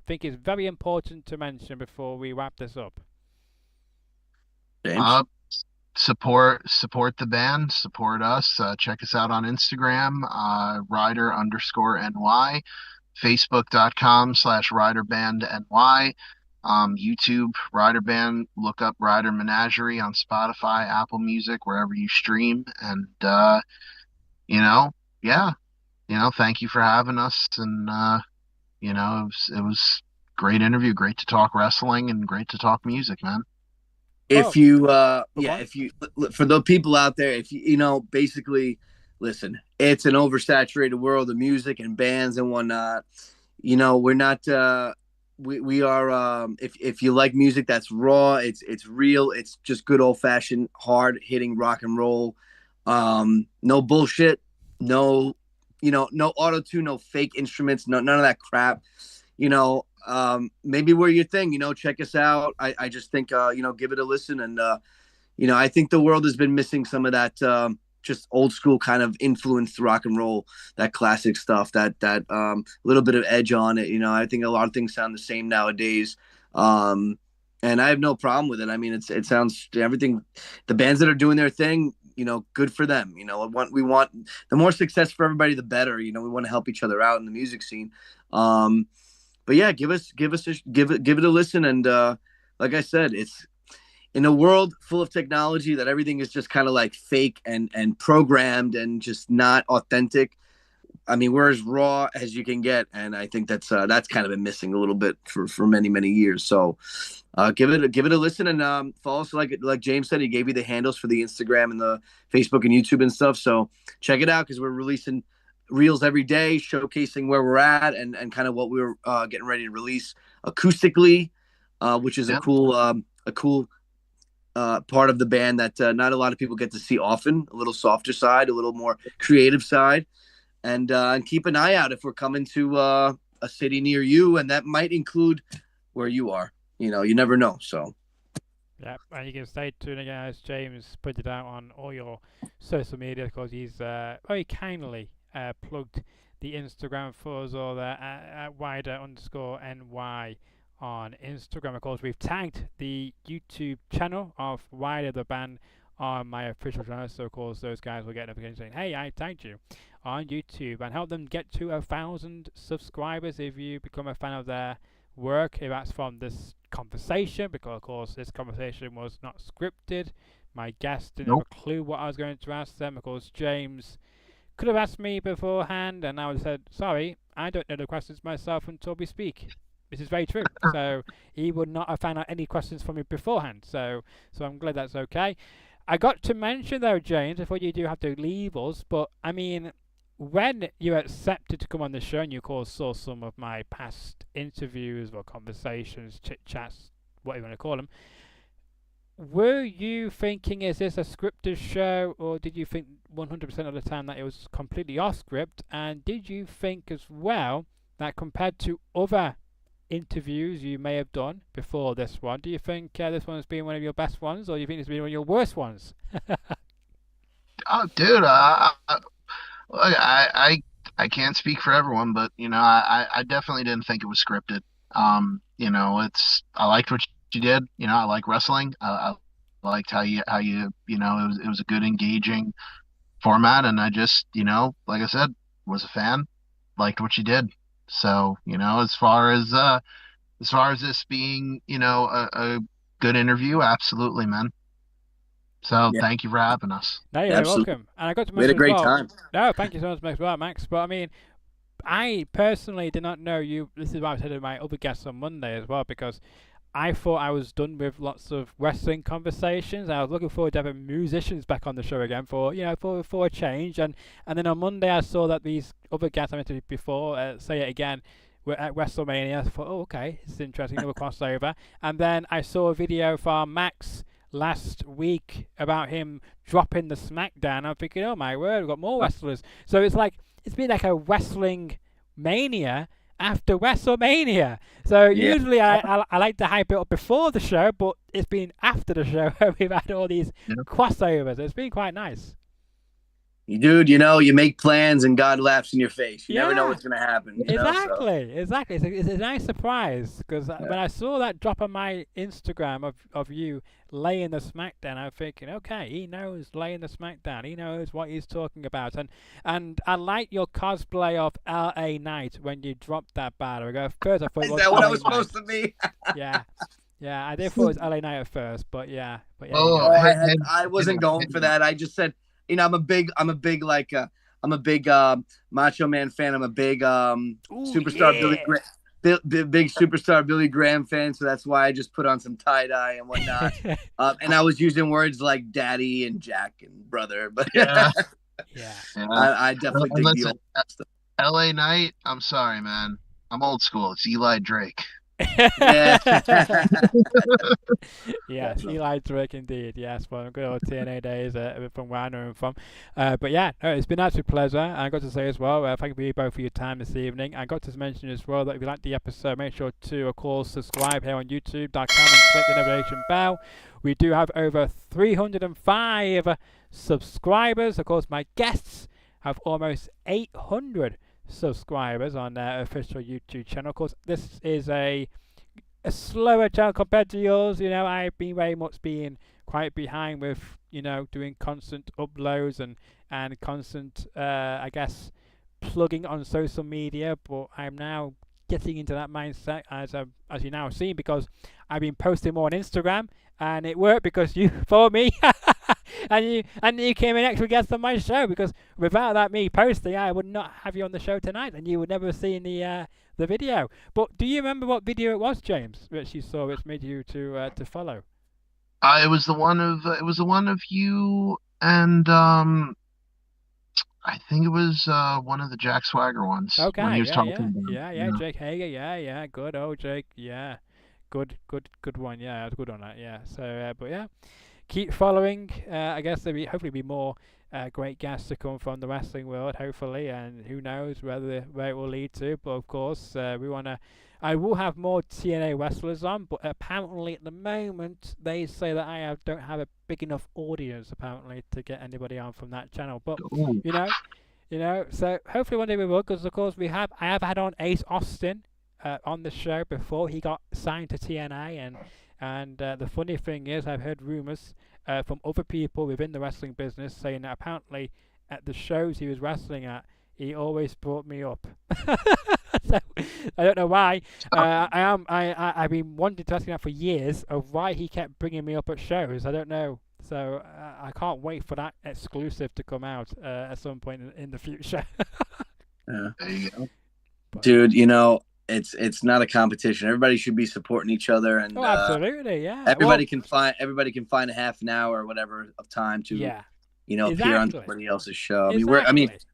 think is very important to mention before we wrap this up? James? Support the band, support us. Check us out on Instagram, Ryder_NY, Facebook.com/RyderBandNY, YouTube Ryder Band. Look up Ryder Menagerie on Spotify, Apple Music, wherever you stream. And thank you for having us. And it was great interview, great to talk wrestling, and great to talk music, man. If you, for the people out there, if you, basically, listen, it's an oversaturated world of music and bands and whatnot. We're not, we are, if you like music that's raw, it's real, it's just good old fashioned, hard hitting rock and roll. No bullshit, no auto tune, no fake instruments, none of that crap. Maybe we're your thing, check us out. I just think, give it a listen. And, I think the world has been missing some of that, just old school kind of influenced rock and roll, that classic stuff, that little bit of edge on it. I think a lot of things sound the same nowadays. And I have no problem with it. I mean, it sounds everything, the bands that are doing their thing, good for them. We want the more success for everybody, the better. We want to help each other out in the music scene. But yeah, give it a listen. And like I said, it's in a world full of technology that everything is just kind of like fake and programmed and just not authentic. I mean, we're as raw as you can get, and I think that's kind of been missing a little bit for many, many years. So give it a listen, and follow us. Like James said, he gave you the handles for the Instagram and the Facebook and YouTube and stuff. So check it out, because we're releasing reels every day, showcasing where we're at and kind of what we're getting ready to release acoustically, which is a cool part of the band that not a lot of people get to see often. A little softer side, a little more creative side, and keep an eye out if we're coming to a city near you, and that might include where you are. You never know. So. Yeah, and you can stay tuned, as James pointed out on all your social media, because he's very kindly plugged the Instagram for us all there at Ryder_NY on Instagram. Of course, we've tagged the YouTube channel of Ryder the band on my official channel, so of course those guys will get notifications saying, hey, I tagged you on YouTube, and help them get to 1,000 subscribers if you become a fan of their work, if that's from this conversation, because of course this conversation was not scripted. My guests didn't have a clue what I was going to ask them. Of course, James could have asked me beforehand, and I would have said, sorry, I don't know the questions myself until we speak. This is very true. So he would not have found out any questions from me beforehand. So I'm glad that's okay. I got to mention, though, James, before you do have to leave us, but I mean, when you accepted to come on the show, and you, of course, saw some of my past interviews or conversations, chit-chats, what you want to call them, were you thinking, is this a scripted show, or did you think 100% of the time that it was completely off script? And did you think as well that compared to other interviews you may have done before this one, do you think this one has been one of your best ones, or do you think it's been one of your worst ones? Oh, dude, I can't speak for everyone, but I definitely didn't think it was scripted. I liked what you did. I like wrestling. I liked it was a good engaging format, and I just, like I said, was a fan, liked what you did. So, as far as this being, a good interview, absolutely, man. So Yeah, thank you for having us. No, you're very absolutely. welcome. And I got to We had a mention as great well. time. No, thank you so much, Max. But I mean, I personally did not know you. This is why I said to my other guests on Monday as well, because I thought I was done with lots of wrestling conversations. I was looking forward to having musicians back on the show again for a change. And then on Monday I saw that these other guests I mentioned before, say it again, were at WrestleMania. I thought, oh, okay, it's interesting, another crossover. And then I saw a video from Max last week about him dropping the SmackDown. I'm thinking, oh my word, we've got more wrestlers. So it's been like a wrestling mania after WrestleMania. So usually I like to hype it up before the show, but it's been after the show where we've had all these crossovers. It's been quite nice. Dude, you make plans and God laughs in your face. You never know what's going to happen. Exactly. It's a nice surprise because when I saw that drop on my Instagram of you laying the SmackDown, I'm thinking, okay, he knows laying the SmackDown. He knows what he's talking about. And I like your cosplay of LA Knight when you dropped that banner. First I thought it was Is that what LA I was Knight. supposed to be? Yeah. Yeah, I did thought it was LA Knight at first, but yeah. Oh, I wasn't going for that. I just said, I'm a big Macho Man fan. I'm a big superstar big superstar Billy Graham fan. So that's why I just put on some tie dye and whatnot. And I was using words like daddy and Jack and brother, but yeah. I definitely dig the old stuff. LA Knight, I'm sorry, man. I'm old school. It's Eli Drake. Yes, Eli Drake indeed. Yes, from good old TNA days from where I know him from. But yeah, no, it's been an absolute pleasure. And I got to say as well, thank you both for your time this evening. I got to mention as well that if you like the episode, make sure to, of course, subscribe here on YouTube.com and click the notification bell. We do have over 305 subscribers. Of course, my guests have almost 800 subscribers on their official YouTube channel. Of course, this is a slower channel compared to yours. I've been very much being quite behind with doing constant uploads and constant I guess plugging on social media, but I'm now getting into that mindset as you now see, because I've been posting more on Instagram, and it worked because you followed me and you came an extra guest on my show, because without that me posting, I would not have you on the show tonight, and you would never have seen the video. But do you remember what video it was, James, which you saw, which made you to follow? It was the one of you and I think it was one of the Jack Swagger ones. Okay, when he was talking about Jake Hager, yeah, good old Jake, yeah, good one, yeah, I was good on that, yeah. So, but yeah, keep following. I guess there'll hopefully be more great guests to come from the wrestling world, hopefully, and who knows where it will lead to. But of course, I will have more TNA wrestlers on, but apparently at the moment they say that I don't have a big enough audience apparently to get anybody on from that channel. But so hopefully one day we will, because of course I have had on Ace Austin on the show before. He got signed to TNA, and the funny thing is, I've heard rumors from other people within the wrestling business saying that apparently at the shows he was wrestling at, he always brought me up. So I don't know why. I've been wanting to ask him that for years, of why he kept bringing me up at shows. I don't know. So I can't wait for that exclusive to come out at some point in the future. Yeah. There you go. Dude, it's not a competition. Everybody should be supporting each other, and absolutely, yeah. Everybody can find a half an hour or whatever of time to appear on somebody else's show.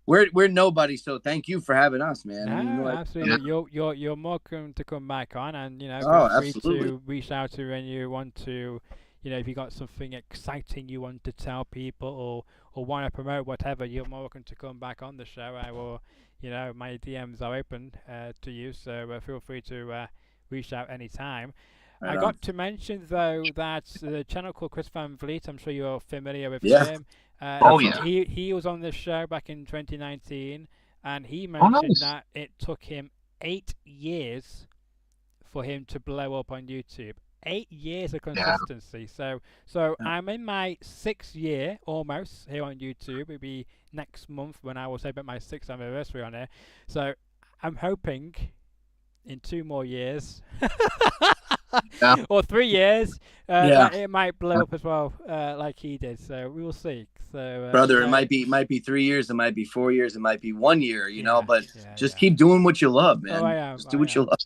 We're nobody, so thank you for having us, man. Absolutely. You're welcome to come back on, and feel free absolutely. to reach out to when you want to. If you got something exciting you want to tell people or want to promote, whatever, you're more welcome to come back on the show. I will, my DMs are open to you, so feel free to reach out anytime. I got to mention, though, that the channel called Chris Van Vliet, I'm sure you're familiar with him. He was on this show back in 2019, and he mentioned that it took him 8 years for him to blow up on YouTube. 8 years of consistency. So I'm in my 6th year almost here on YouTube. It'll be next month when I will celebrate my 6th anniversary on here. So I'm hoping in 2 more years or 3 years that it might blow up as well, like he did. So we will see. So brother, it might be 3 years, it might be 4 years, it might be 1 year, you know, but just keep doing what you love, man. Oh, I am. Just do what you love.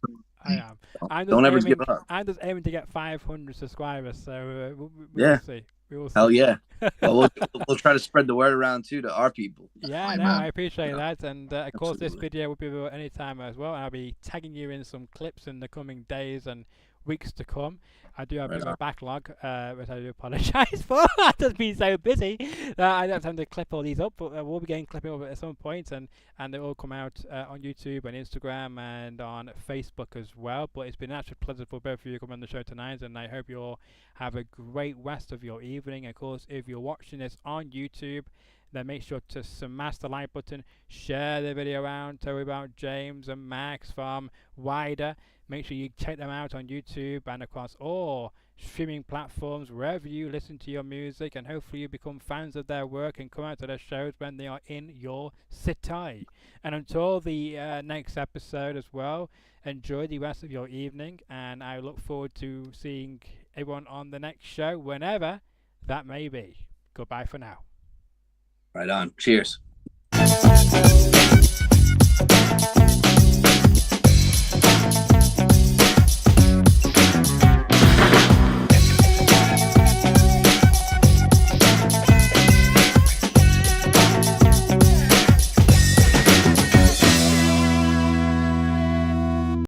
I am. Don't ever give up. I'm just aiming to get 500 subscribers, so we'll see. We will see. Hell yeah. Well, we'll try to spread the word around too to our people. Yeah, no, I appreciate that. And of course, this video will be available anytime as well. I'll be tagging you in some clips in the coming days and weeks to come. I do have a bit of a backlog, which I do apologise for. I've just been so busy that I don't have time to clip all these up, but we'll be getting clipping up at some point, and they will come out on YouTube and Instagram and on Facebook as well. But it's been an absolute pleasure for both of you to come on the show tonight, and I hope you all have a great rest of your evening. Of course, if you're watching this on YouTube, then make sure to smash the like button, share the video around, tell me about James and Max from Ryder. Make sure you check them out on YouTube and across all streaming platforms, wherever you listen to your music, and hopefully you become fans of their work and come out to their shows when they are in your city. And until the next episode as well, enjoy the rest of your evening, and I look forward to seeing everyone on the next show, whenever that may be. Goodbye for now. Right on. Cheers.